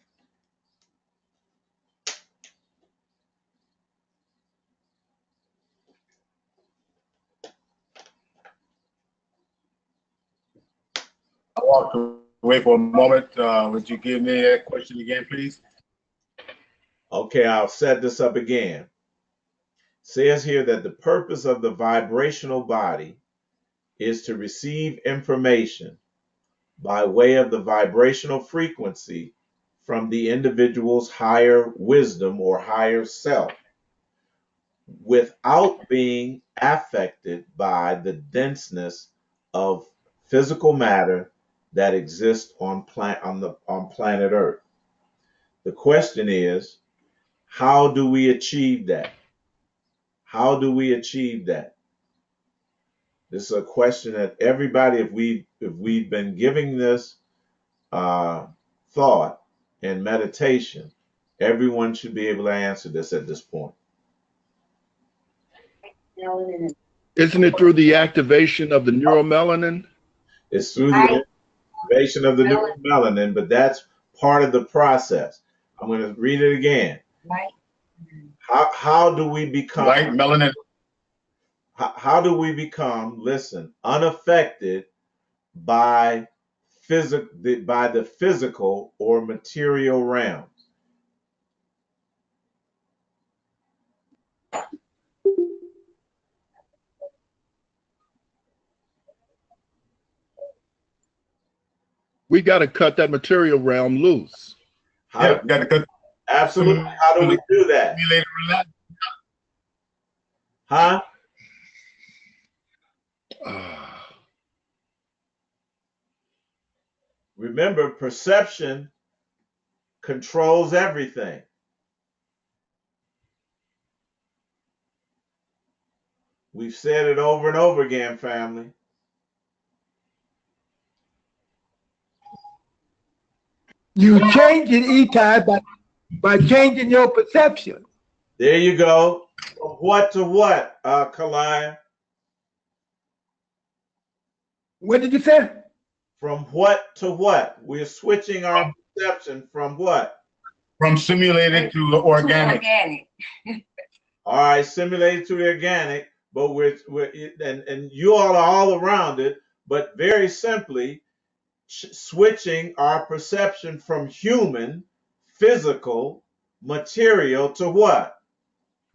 C: I walked away for a moment. Would you give me that question again, please?
A: Okay, I'll set this up again. It says here that the purpose of the vibrational body is to receive information by way of the vibrational frequency from the individual's higher wisdom or higher self without being affected by the denseness of physical matter that exists on planet Earth. The question is, how do we achieve that? How do we achieve that? This is a question that everybody, if we've been giving this thought and meditation, everyone should be able to answer this at this point.
D: Isn't it through the activation of the neuromelanin?
A: It's through the activation of the melanin, but that's part of the process. I'm going to read it again. How do we become
C: Light melanin.
A: How do we become, listen, unaffected by the physical or material realms?
D: We got to cut that material realm loose.
C: Yeah, got to cut.
A: Absolutely. How do we do that? Huh? Remember, perception controls everything. We've said it over and over again, family.
E: You change it, Eitai, by changing your perception.
A: There you go. From what to what, Kalaya?
E: What did you say?
A: From what to what? We're switching our perception from what?
C: From simulated to organic.
A: All right, simulated to the organic, but and you all are all around it, but very simply switching our perception from human, physical, material to what?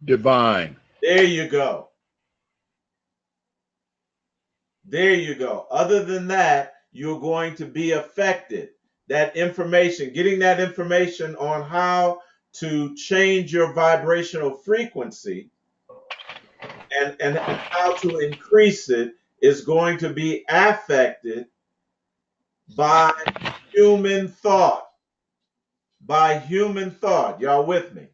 D: Divine.
A: There you go. There you go. Other than that, you're going to be affected. That information, getting that information on how to change your vibrational frequency and how to increase it is going to be affected by human thought. By human thought. Y'all with me?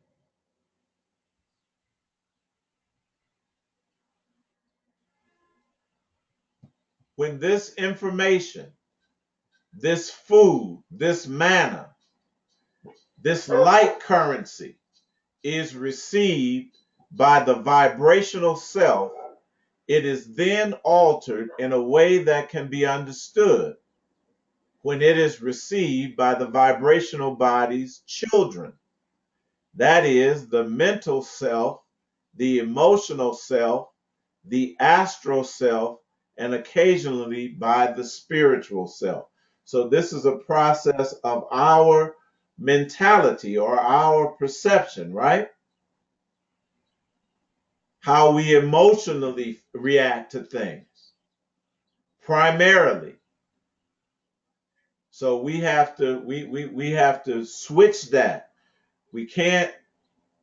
A: When this information this food, this manna, this light currency is received by the vibrational self, it is then altered in a way that can be understood when it is received by the vibrational body's children. That is, the mental self, the emotional self, the astral self, and occasionally by the spiritual self. So, this is a process of our mentality or our perception, right? How we emotionally react to things, primarily. So we have to we have to switch that. We can't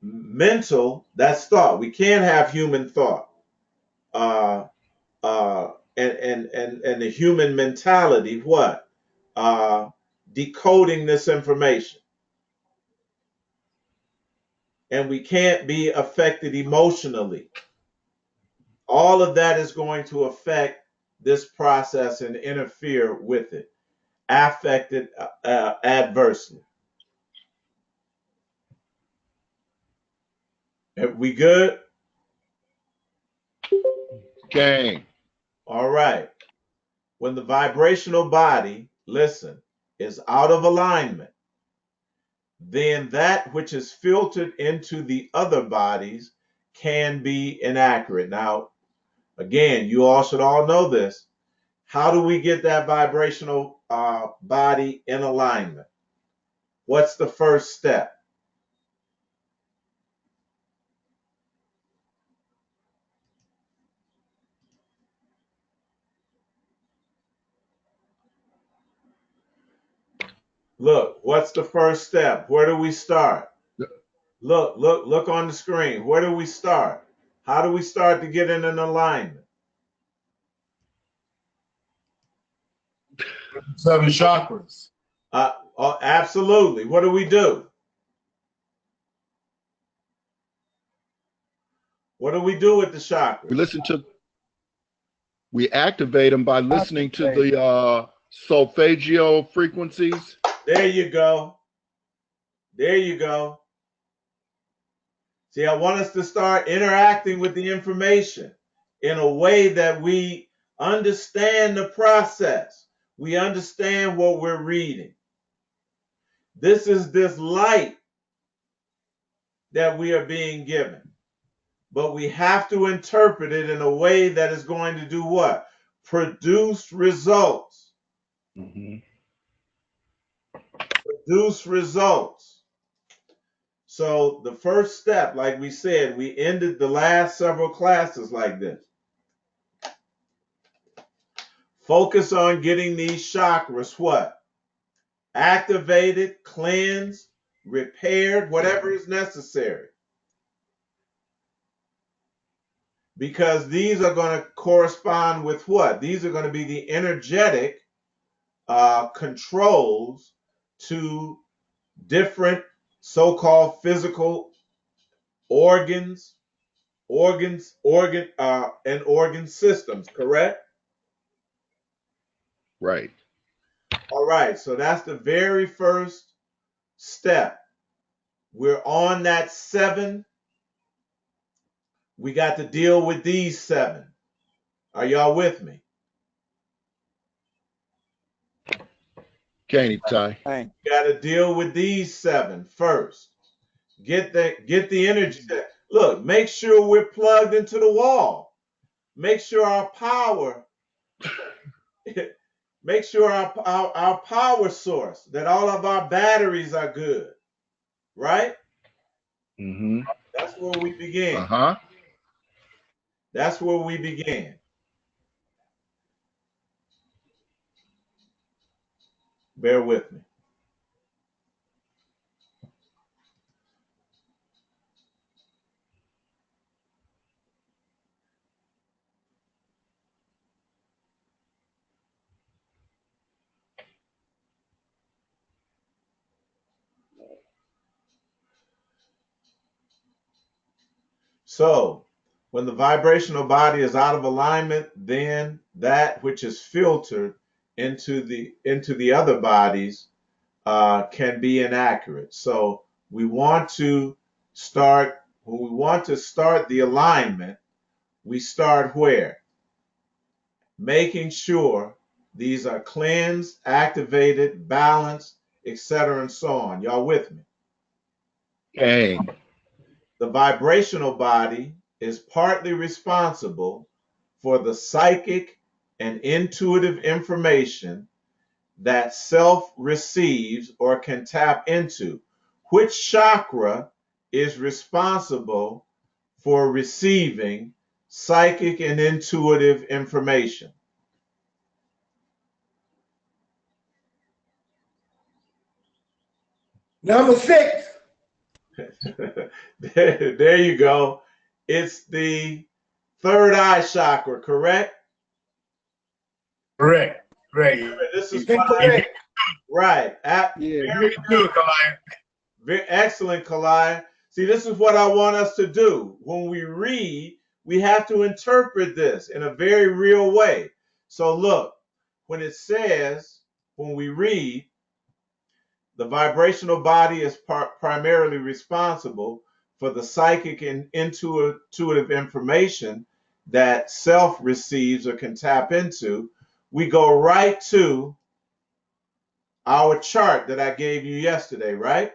A: that's thought. We can't have human thought. And the human mentality, what? Decoding this information. And we can't be affected emotionally. All of that is going to affect this process and interfere with it, affect it adversely. We good?
D: Gang.
A: All right. When the vibrational body, listen, is out of alignment, then that which is filtered into the other bodies can be inaccurate. Now, again, you all should all know this. How do we get that vibrational body in alignment? What's the first step? Look, what's the first step? Where do we start? Look on the screen. Where do we start? How do we start to get in an alignment?
C: 7 chakras.
A: Absolutely. What do we do? What do we do with the chakras?
D: We activate them by listening to the solfeggio frequencies.
A: There you go. There you go. See, I want us to start interacting with the information in a way that we understand the process. We understand what we're reading. This is this light that we are being given. But we have to interpret it in a way that is going to do what? Produce results.
D: Mm-hmm.
A: Produce results. So the first step, like we said, we ended the last several classes like this. Focus on getting these chakras what? Activated, cleansed, repaired, whatever is necessary. Because these are going to correspond with what? These are going to be the energetic controls to different so-called physical organs, and organ systems, correct?
D: Right.
A: All right, so that's the very first step. We're on that 7. We got to deal with these 7. Are y'all with me?
D: Can't Ty.
B: Hey.
A: We got to deal with these 7 first. Get the energy. Look, make sure we're plugged into the wall. Make sure our power make sure our power source, that all of our batteries are good, right?
D: Mm-hmm.
A: That's where we began.
D: Uh-huh.
A: That's where we began. Bear with me. So, when the vibrational body is out of alignment, then that which is filtered into the other bodies can be inaccurate. So we want to start when we want to start the alignment. We start where? Making sure these are cleansed, activated, balanced, etc., and so on. Y'all with me?
D: Okay.
A: The vibrational body is partly responsible for the psychic and intuitive information that self receives or can tap into. Which chakra is responsible for receiving psychic and intuitive information?
E: Number 6.
A: There you go. It's the third eye chakra, correct?
C: Correct. Correct.
A: This is
E: Incorrect.
A: right.
E: Yeah.
C: Very good, Kalaya.
A: Very excellent, Kalai. See, this is what I want us to do. When we read, we have to interpret this in a very real way. So look, when it says, when we read, the vibrational body is primarily responsible for the psychic and intuitive information that self receives or can tap into. We go right to our chart that I gave you yesterday, right?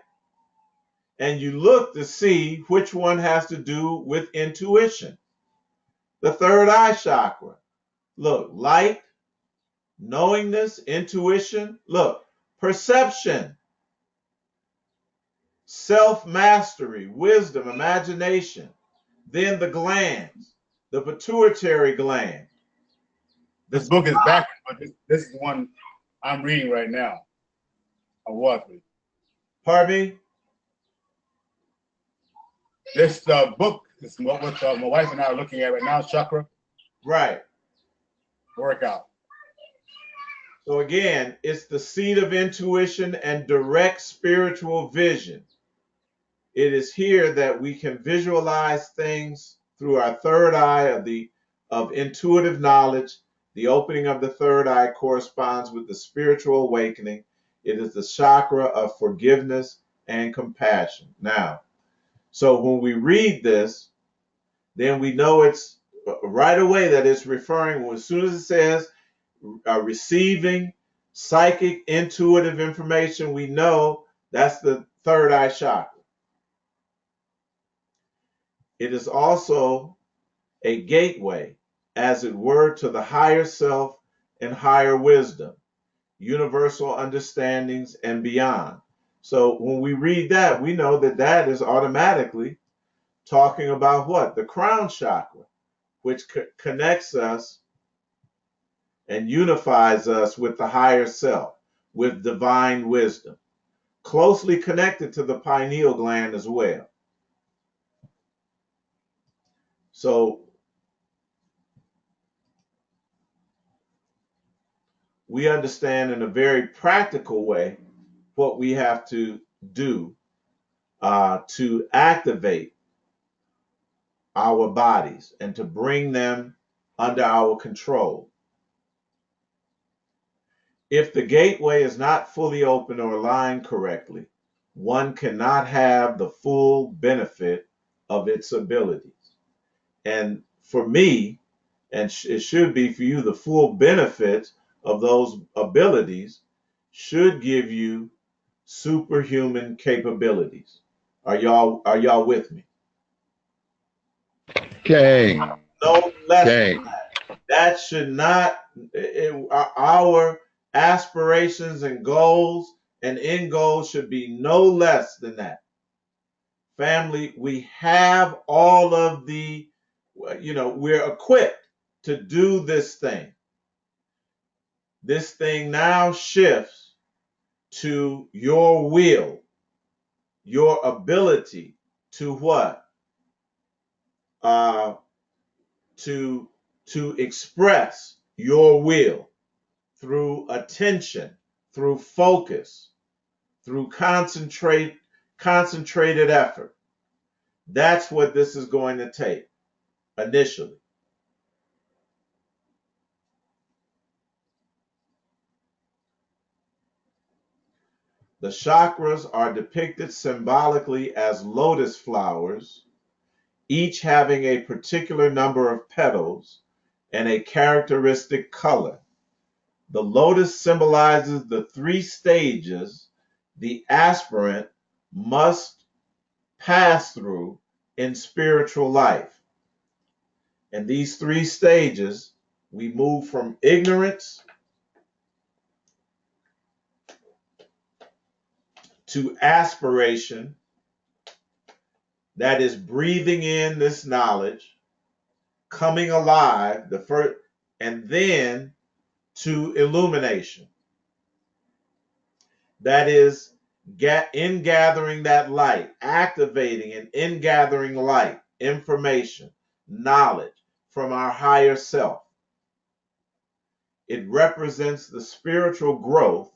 A: And you look to see which one has to do with intuition. The third eye chakra. Look, light, knowingness, intuition. Look, perception, self-mastery, wisdom, imagination. Then the glands, the pituitary gland.
C: This book is backwards, but this is the one I'm reading right now. I was reading.
A: Pardon me?
C: This book is what my wife and I are looking at right now, chakra
A: Right.
C: workout.
A: So again, it's the seat of intuition and direct spiritual vision. It is here that we can visualize things through our third eye of intuitive knowledge. The opening of the third eye corresponds with the spiritual awakening. It is the chakra of forgiveness and compassion. Now, so when we read this, then we know it's right away that it's referring, as soon as it says receiving psychic intuitive information, we know that's the third eye chakra. It is also a gateway, as it were, to the higher self and higher wisdom, universal understandings, and beyond. So when we read that, we know that that is automatically talking about what? The crown chakra, which connects us and unifies us with the higher self, with divine wisdom, closely connected to the pineal gland as well. So we understand in a very practical way what we have to do to activate our bodies and to bring them under our control. If the gateway is not fully open or aligned correctly, one cannot have the full benefit of its abilities. And for me, and it should be for you, the full benefits of those abilities should give you superhuman capabilities. Are y'all with me?
D: Okay.
A: No less.
D: Okay.
A: That should not our aspirations and goals and end goals should be no less than that. Family, we have all of the, we're equipped to do this thing. This thing now shifts to your will, your ability to what? To express your will through attention, through focus, through concentrated effort. That's what this is going to take initially. The chakras are depicted symbolically as lotus flowers, each having a particular number of petals and a characteristic color. The lotus symbolizes the three stages the aspirant must pass through in spiritual life. And these three stages, we move from ignorance to aspiration, that is breathing in this knowledge, coming alive, the first, and then to illumination. That is in gathering that light, activating and in gathering light, information, knowledge from our higher self. It represents the spiritual growth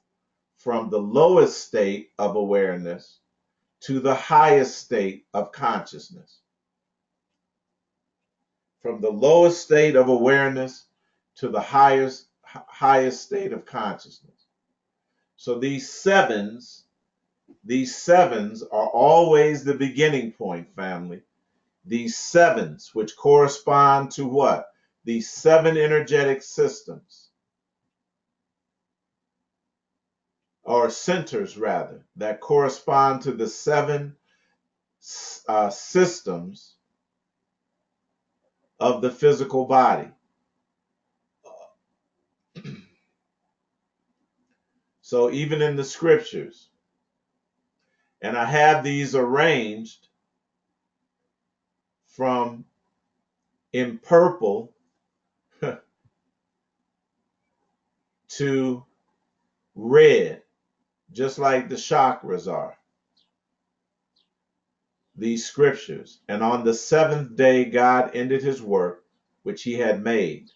A: from the lowest state of awareness to the highest state of consciousness. From the lowest state of awareness to the highest state of consciousness. So these sevens are always the beginning point, family. These sevens, which correspond to what? These seven energetic systems, or centers rather, that correspond to the seven systems of the physical body. So even in the scriptures, and I have these arranged from in purple to red, just like the chakras are. These scriptures. And on the seventh day, God ended his work which he had made,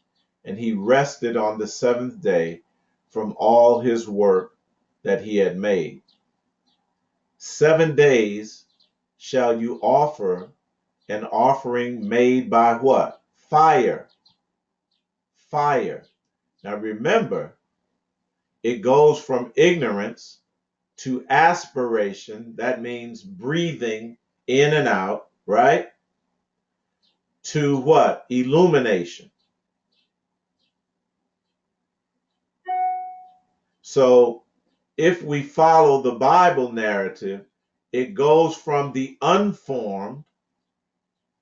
A: and he rested on the seventh day from all his work that he had made. 7 days shall you offer an offering made by what? Fire. Fire. Now remember, it goes from ignorance to aspiration. That means breathing in and out, right? To what? Illumination. So if we follow the Bible narrative, it goes from the unformed,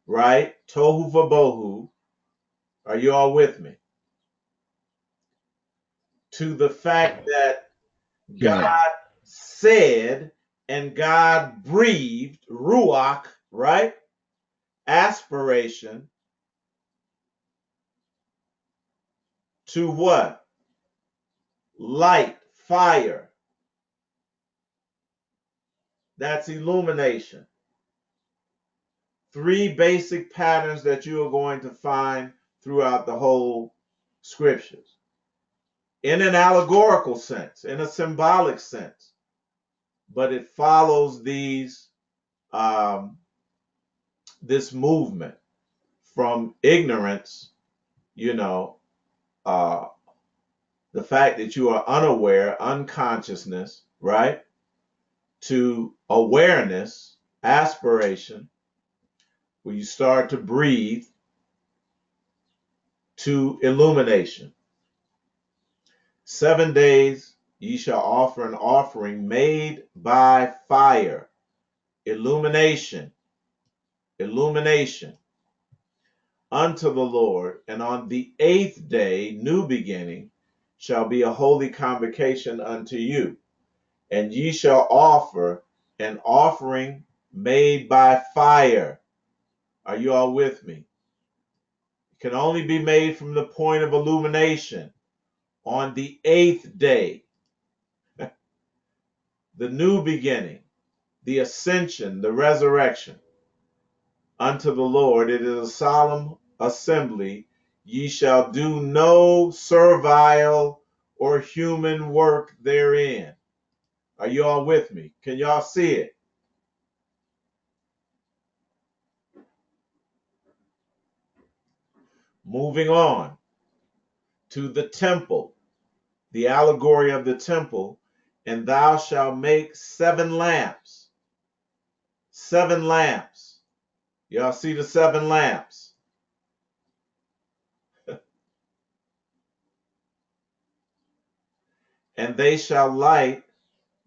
A: right? Tohu vabohu. Are you all with me? To the fact that God said and God breathed, ruach, right? Aspiration to what? Light, fire. That's illumination. 3 basic patterns that you are going to find throughout the whole scriptures. In an allegorical sense, in a symbolic sense, but it follows these this movement from ignorance, you know, the fact that you are unaware, unconsciousness, right, to awareness, aspiration, where you start to breathe, to illumination. 7 days ye shall offer an offering made by fire, illumination, illumination unto the Lord, and on the 8th day, new beginning, shall be a holy convocation unto you, and ye shall offer an offering made by fire. Are you all with me? It can only be made from the point of illumination on the 8th day, the new beginning, the ascension, the resurrection. Unto the Lord it is a solemn assembly. Ye shall do no servile or human work therein. Are you all with me? Can y'all see it? Moving on to the temple, the allegory of the temple And thou shalt make 7 lamps. 7 lamps. Y'all see the 7 lamps? And they shall light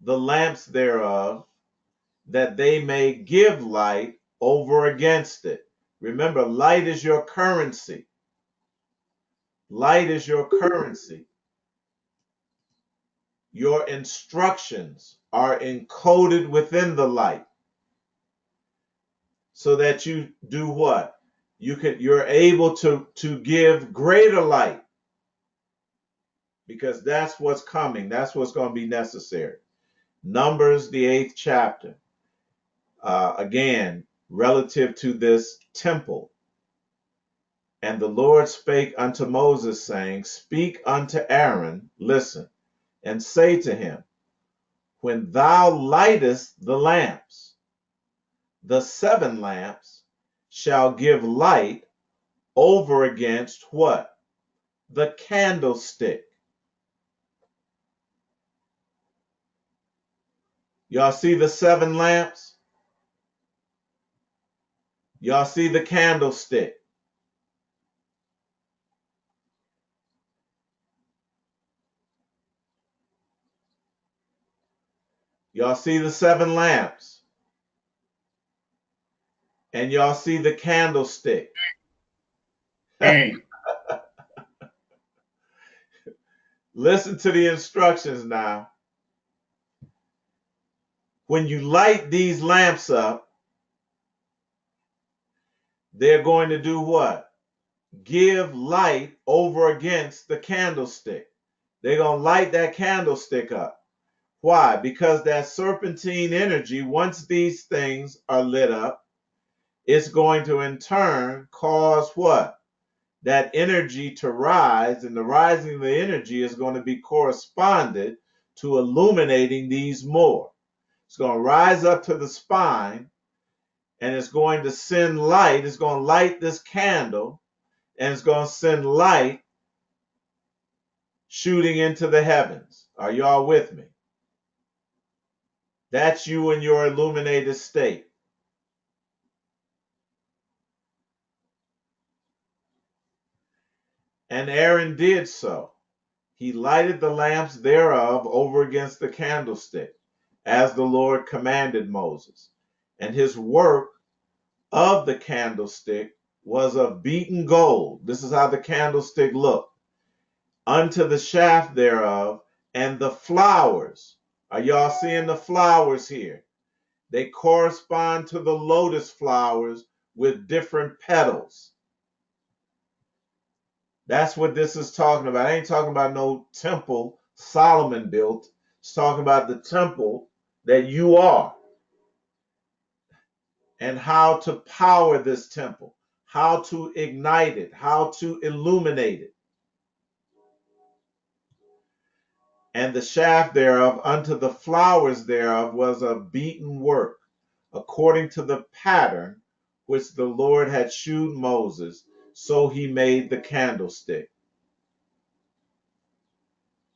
A: the lamps thereof, that they may give light over against it. Remember, light is your currency. Light is your currency. Your instructions are encoded within the light, so that you do what? You're able to give greater light, because that's what's coming. That's what's going to be necessary. Numbers, the 8th chapter. Again, relative to this temple. And the Lord spake unto Moses, saying, Speak unto Aaron, listen, and say to him, When thou lightest the lamps, the 7 lamps shall give light over against what? The candlestick. Y'all see the 7 lamps? Y'all see the candlestick? Y'all see the 7 lamps? And y'all see the candlestick?
C: Hey,
A: Listen to the instructions now. When you light these lamps up, they're going to do what? Give light over against the candlestick. They're going to light that candlestick up. Why? Because that serpentine energy, once these things are lit up, it's going to in turn cause what? That energy to rise, and the rising of the energy is going to be corresponded to illuminating these more. It's going to rise up to the spine, and it's going to send light. It's going to light this candle, and it's going to send light shooting into the heavens. Are y'all with me? That's you in your illuminated state. And Aaron did so. He lighted the lamps thereof over against the candlestick, as the Lord commanded Moses. And his work of the candlestick was of beaten gold. This is how the candlestick looked. Unto the shaft thereof, and the flowers. Are y'all seeing the flowers here? They correspond to the lotus flowers with different petals. That's what this is talking about. I ain't talking about no temple Solomon built. It's talking about the temple that you are, and how to power this temple, how to ignite it, how to illuminate it. And the shaft thereof unto the flowers thereof was of beaten work, according to the pattern which the Lord had shewed Moses. So he made the candlestick.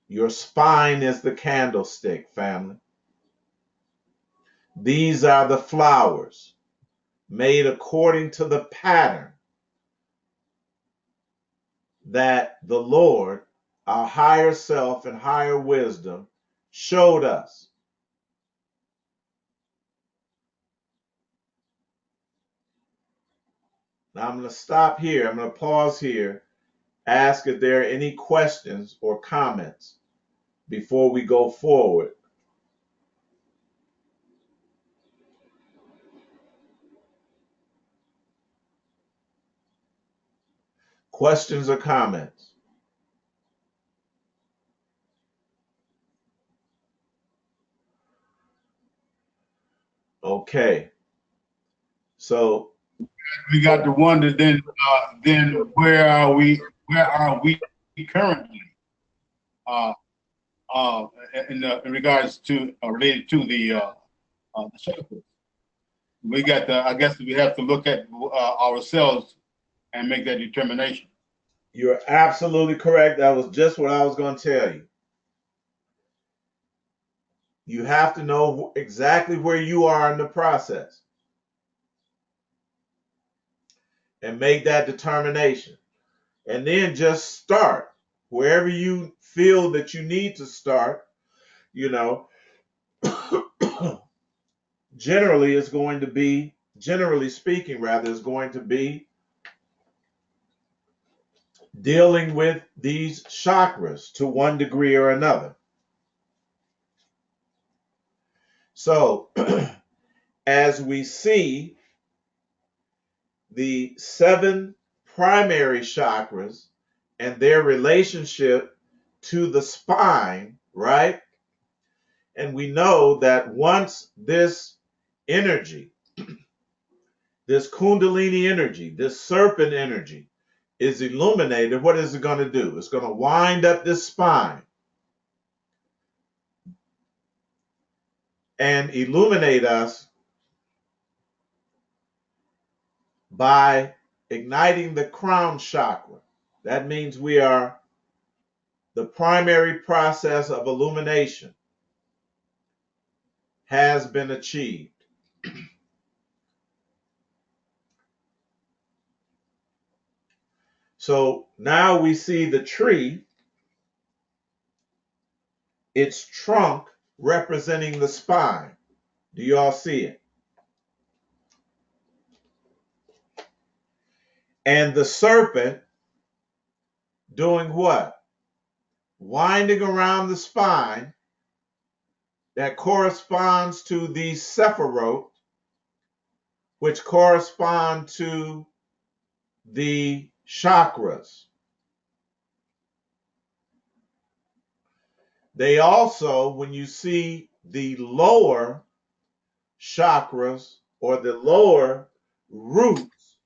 A: Your spine is the candlestick, family. These are the flowers made according to the pattern that the Lord, our higher self and higher wisdom, showed us. Now I'm going to stop here. I'm going to pause here, ask if there are any questions or comments before we go forward. Questions or comments? Okay. So
C: we got to wonder then where are we currently in regards to related to the chakras. We got to, I guess we have to look at ourselves and make that determination.
A: you're absolutely correct. That was just what I was going to tell you. You have to know exactly where you are in the process and make that determination. And then just start wherever you feel that you need to start. You know, generally it's going to be, generally speaking, rather, is going to be dealing with these chakras to one degree or another. So, as we see, the 7 primary chakras and their relationship to the spine, right? And we know that once this energy, this Kundalini energy, this serpent energy is illuminated, what is it going to do? It's going to wind up this spine and illuminate us by igniting the crown chakra. That means we are the primary process of illumination has been achieved. So now we see the tree, its trunk representing the spine. Do you all see it? And the serpent doing what? Winding around the spine that corresponds to the Sephiroth, which correspond to the chakras. They also, when you see the lower chakras or the lower roots,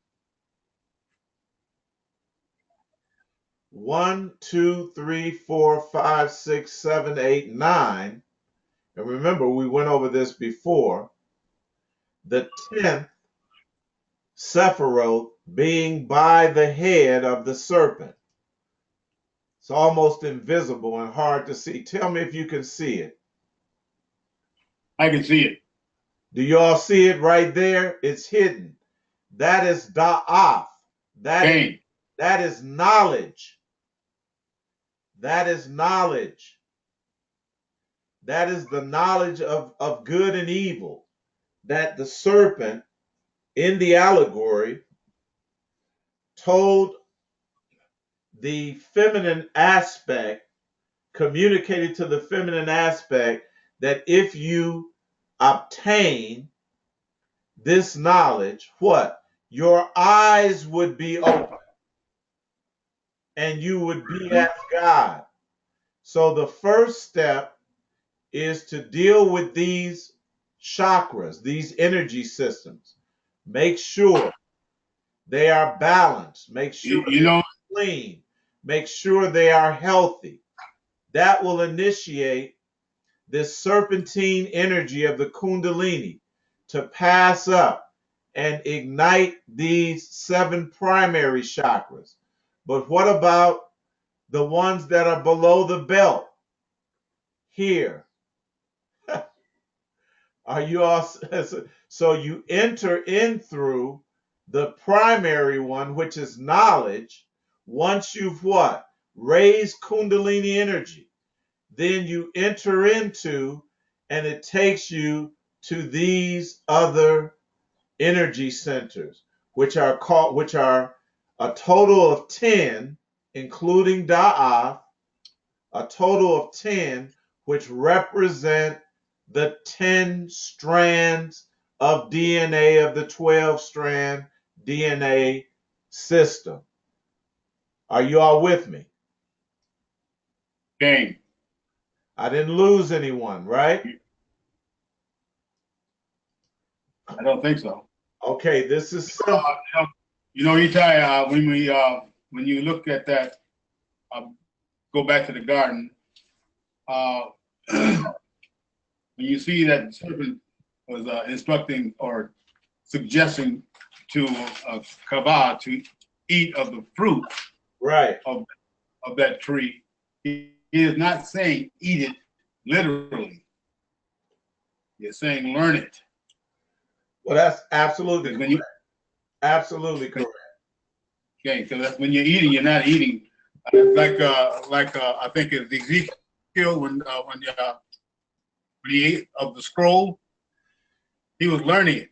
A: 1, 2, 3, 4, 5, 6, 7, 8, 9, and remember we went over this before, the 10th Sephiroth being by the head of the serpent. It's almost invisible and hard to see. Tell me if you can see it.
C: I can see it.
A: Do you all see it right there? It's hidden. That is da'af.
C: Pain.
A: That is knowledge. That is knowledge. That is the knowledge of good and evil that the serpent in the allegory told the feminine aspect, communicated to the feminine aspect that if you obtain this knowledge, what? Your eyes would be open and you would be as God. So the first step is to deal with these chakras, these energy systems. Make sure they are balanced. Make sure
C: You
A: they're
C: know,
A: clean. Make sure they are healthy. That will initiate this serpentine energy of the Kundalini to pass up and ignite these 7 primary chakras. But what about the ones that are below the belt? Here. Are you all? So you enter in through the primary one, which is knowledge. Once you've what? Raised Kundalini energy, then you enter into, and it takes you to these other energy centers, which are a total of 10, including Da'af, a total of 10, which represent the 10 strands of DNA of the 12-strand DNA system. Are you all with me?
C: pain.
A: I didn't lose anyone, right?
C: I don't think so.
A: Okay, this is simple.
C: Eitai, when you look at that, go back to the garden, when you see that the serpent was instructing or suggesting to Kava to eat of the fruit
A: Right.
C: of that tree, he is not saying eat it literally. You're saying learn it.
A: Well, that's absolutely
C: 'Cause
A: correct.
C: when you,
A: Absolutely correct.
C: okay, because that's when you're eating, you're not eating. I think it's Ezekiel when he ate of the scroll, he was learning it.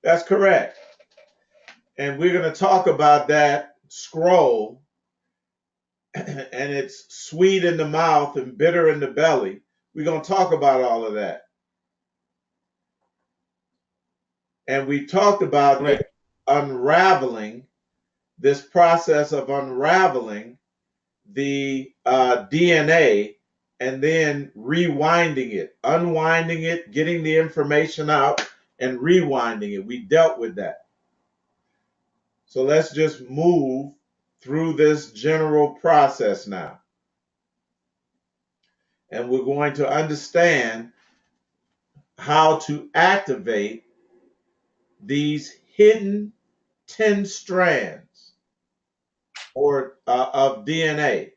A: That's correct. And we're going to talk about that scroll, and it's sweet in the mouth and bitter in the belly. We're going to talk about all of that. And we talked about
C: Correct.
A: unraveling, this process of unraveling the DNA and then rewinding it, unwinding it, getting the information out, and rewinding it. We dealt with that. So let's just move through this general process now. And we're going to understand how to activate these hidden 10 strands of DNA.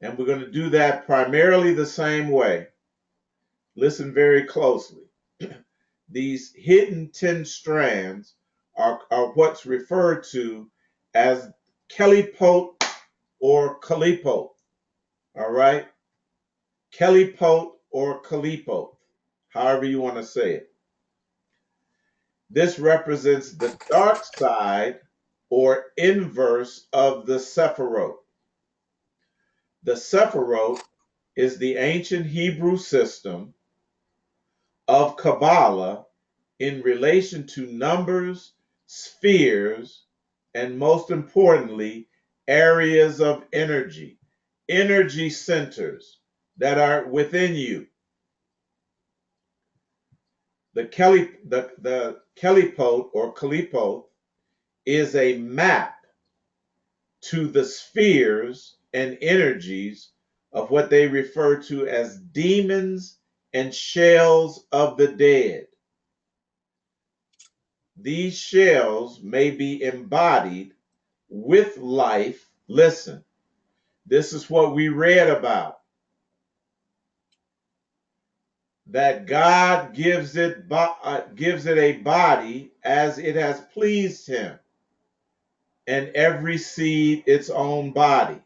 A: And we're going to do that primarily the same way. Listen very closely. These hidden 10 strands are what's referred to as Kellypote or Kalipote. All right? Kellypote or Kalipote, however you want to say it. This represents the dark side or inverse of the Sephiroth. The Sephiroth is the ancient Hebrew system of Kabbalah in relation to numbers, spheres, and most importantly, areas of energy, energy centers that are within you. The Kellypote or Kalipote is a map to the spheres and energies of what they refer to as demons and shells of the dead. These shells may be embodied with life. Listen, this is what we read about. That God gives it a body as it has pleased him, and every seed its own body.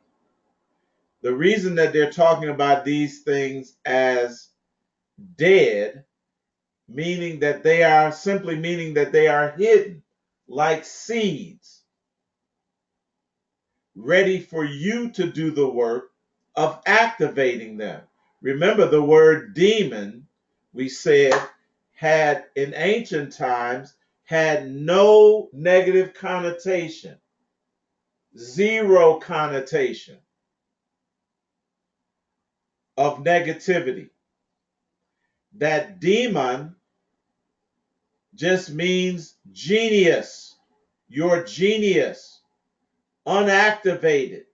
A: The reason that they're talking about these things as dead, meaning that they are hidden like seeds, ready for you to do the work of activating them. Remember, the word demon, we said, had in ancient times had no negative connotation, zero connotation of negativity. That demon just means genius, your genius, unactivated.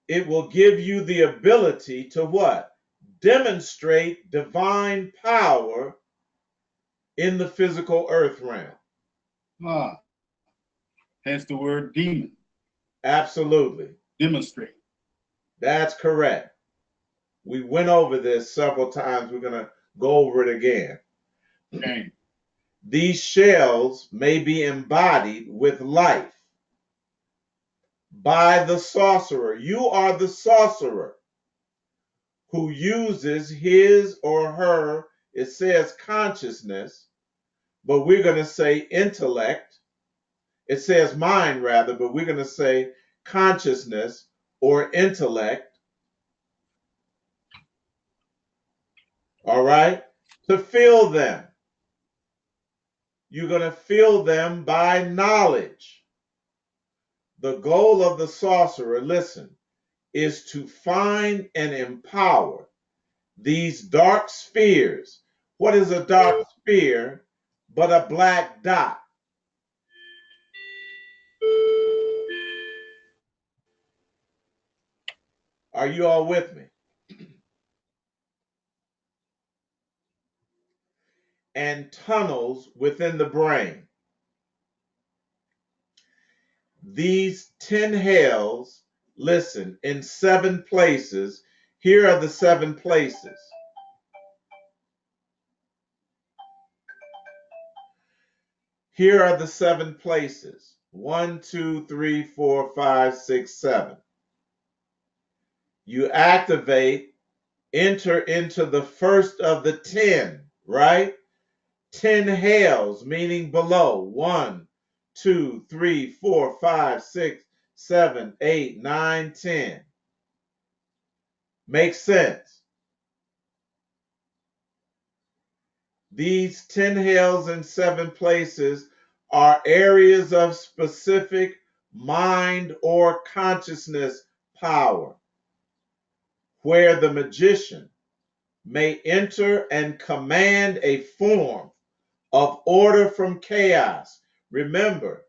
A: It will give you the ability to what? Demonstrate divine power in the physical earth realm.
C: Hence the word demon.
A: Absolutely.
C: Demonstrate.
A: That's correct. We went over this several times. We're going to go over it again.
C: Okay.
A: These shells may be embodied with life by the sorcerer. You are the sorcerer who uses his or her, it says consciousness, but we're going to say intellect. It says mind rather, but we're going to say consciousness or intellect. All right? To fill them. You're going to fill them by knowledge. The goal of the sorcerer, listen, is to find and empower these dark spheres. What is a dark sphere but a black dot? Are you all with me? And tunnels within the brain. These 10 hells, listen, in 7 places, Here are the 7 places. Here are the 7 places. 1, 2, 3, 4, 5, 6, 7. You activate, enter into the first of the 10, right? 10 hells, meaning below. 1, 2, 3, 4, 5, 6, 7, 8, 9, 10. Makes sense? These 10 hells and 7 places are areas of specific mind or consciousness power, where the magician may enter and command a form of order from chaos. Remember,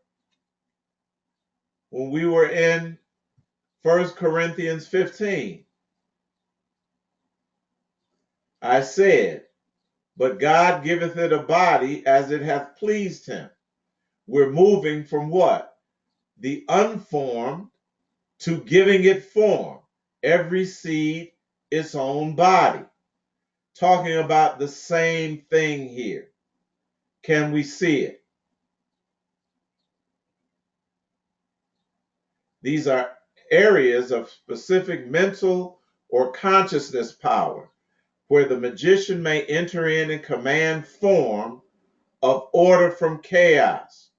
A: when we were in 1 Corinthians 15, I said, but God giveth it a body as it hath pleased him. We're moving from what? The unformed to giving it form. Every seed its own body. Talking about the same thing here. Can we see it? These are areas of specific mental or consciousness power where the magician may enter in and command form of order from chaos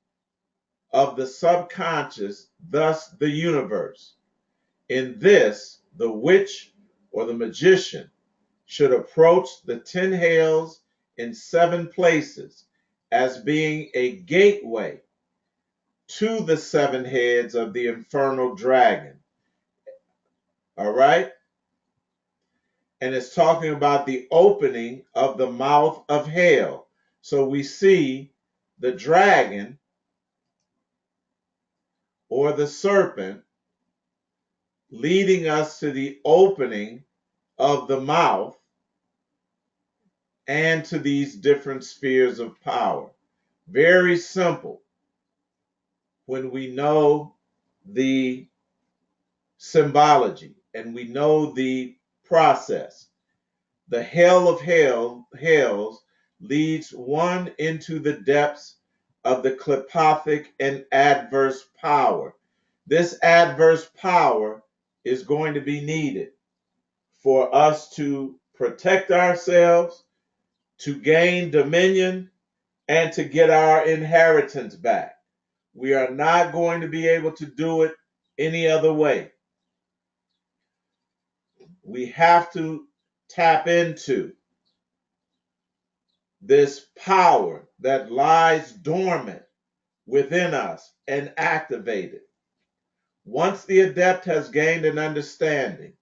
A: of the subconscious, thus the universe. In this, the witch or the magician should approach the 10 hells in 7 places as being a gateway to the 7 heads of the infernal dragon. All right? And it's talking about the opening of the mouth of hell. So we see the dragon or the serpent leading us to the opening of the mouth and to these different spheres of power. Very simple when we know the symbology and we know the process. The hell of hells leads one into the depths of the klepothic and adverse power. This adverse power is going to be needed for us to protect ourselves, to gain dominion, and to get our inheritance back. We are not going to be able to do it any other way. We have to tap into this power that lies dormant within us and activate it. Once the adept has gained an understanding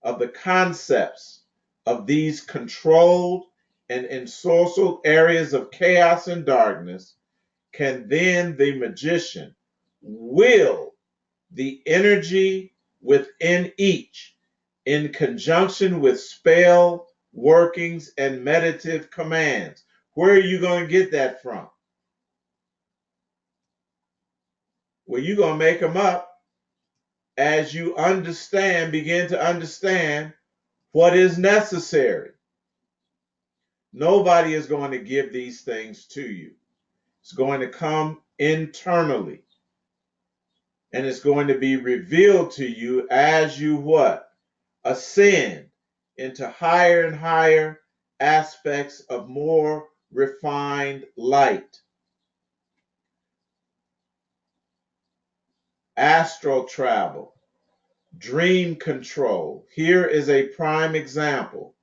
A: of the concepts of these controlled and ensorcelled areas of chaos and darkness, can then the magician will the energy within each in conjunction with spell workings and meditative commands. Where are you going to get that from? Well, you're going to make them up as you begin to understand what is necessary. Nobody is going to give these things to you. It's going to come internally. And it's going to be revealed to you as you what? Ascend into higher and higher aspects of more refined light. Astral travel, dream control. Here is a prime example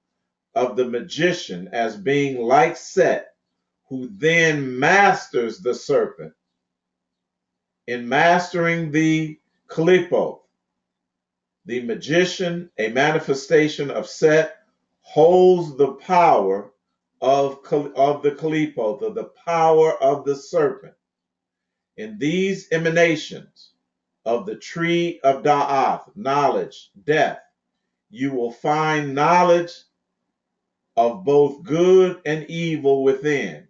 A: of the magician as being like Set, who then masters the serpent. In mastering the Kalipo, the magician, a manifestation of Set, holds the power of the Kalipo, the power of the serpent. In these emanations of the tree of Da'ath, knowledge, death, you will find knowledge of both good and evil within,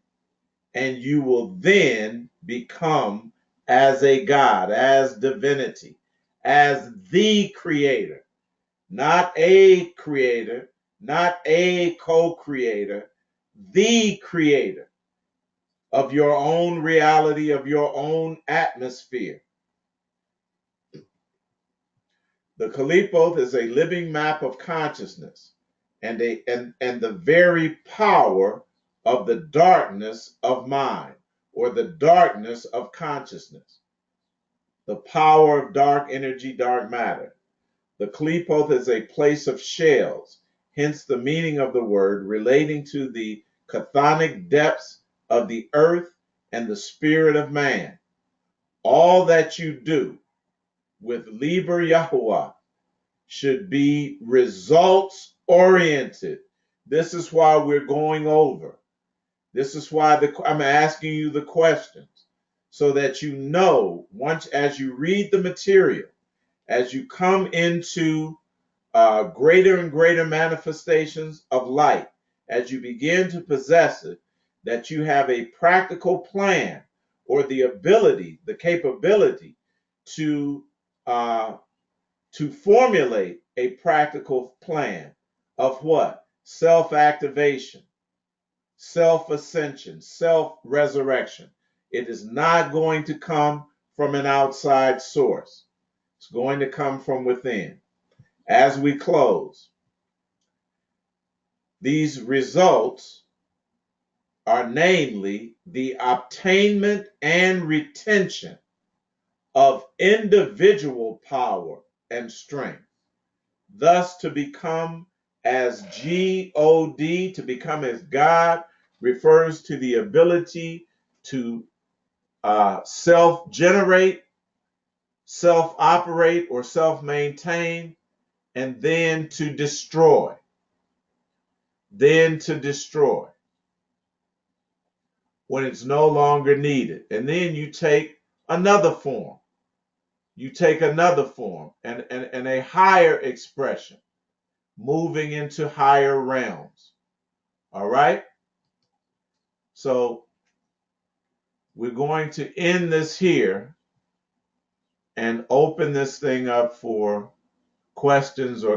A: and you will then become as a God, as divinity, as the creator. not a creator, not a co-creator, the creator of your own reality, of your own atmosphere. The Kalipoth is a living map of consciousness and the very power of the darkness of mind, or the darkness of consciousness. The power of dark energy, dark matter. The Kalipoth is a place of shells, hence the meaning of the word, relating to the chthonic depths of the earth and the spirit of man. All that you do with Liber Yahuwah should be results oriented. This is why we're going over. This is why I'm asking you the questions, so that you know, once as you read the material, as you come into greater and greater manifestations of light, as you begin to possess it, that you have a practical plan, or the ability, the capability to formulate a practical plan of what? Self-activation, self-ascension, self-resurrection. It is not going to come from an outside source. It's going to come from within. As we close, these results are namely the obtainment and retention of individual power and strength. Thus, to become as God, to become as God, refers to the ability to self-generate, self-operate, or self-maintain, and then to destroy. Then to destroy when it's no longer needed. And then you take another form. You take another form and a higher expression, moving into higher realms. All right? So we're going to end this here and open this thing up for questions or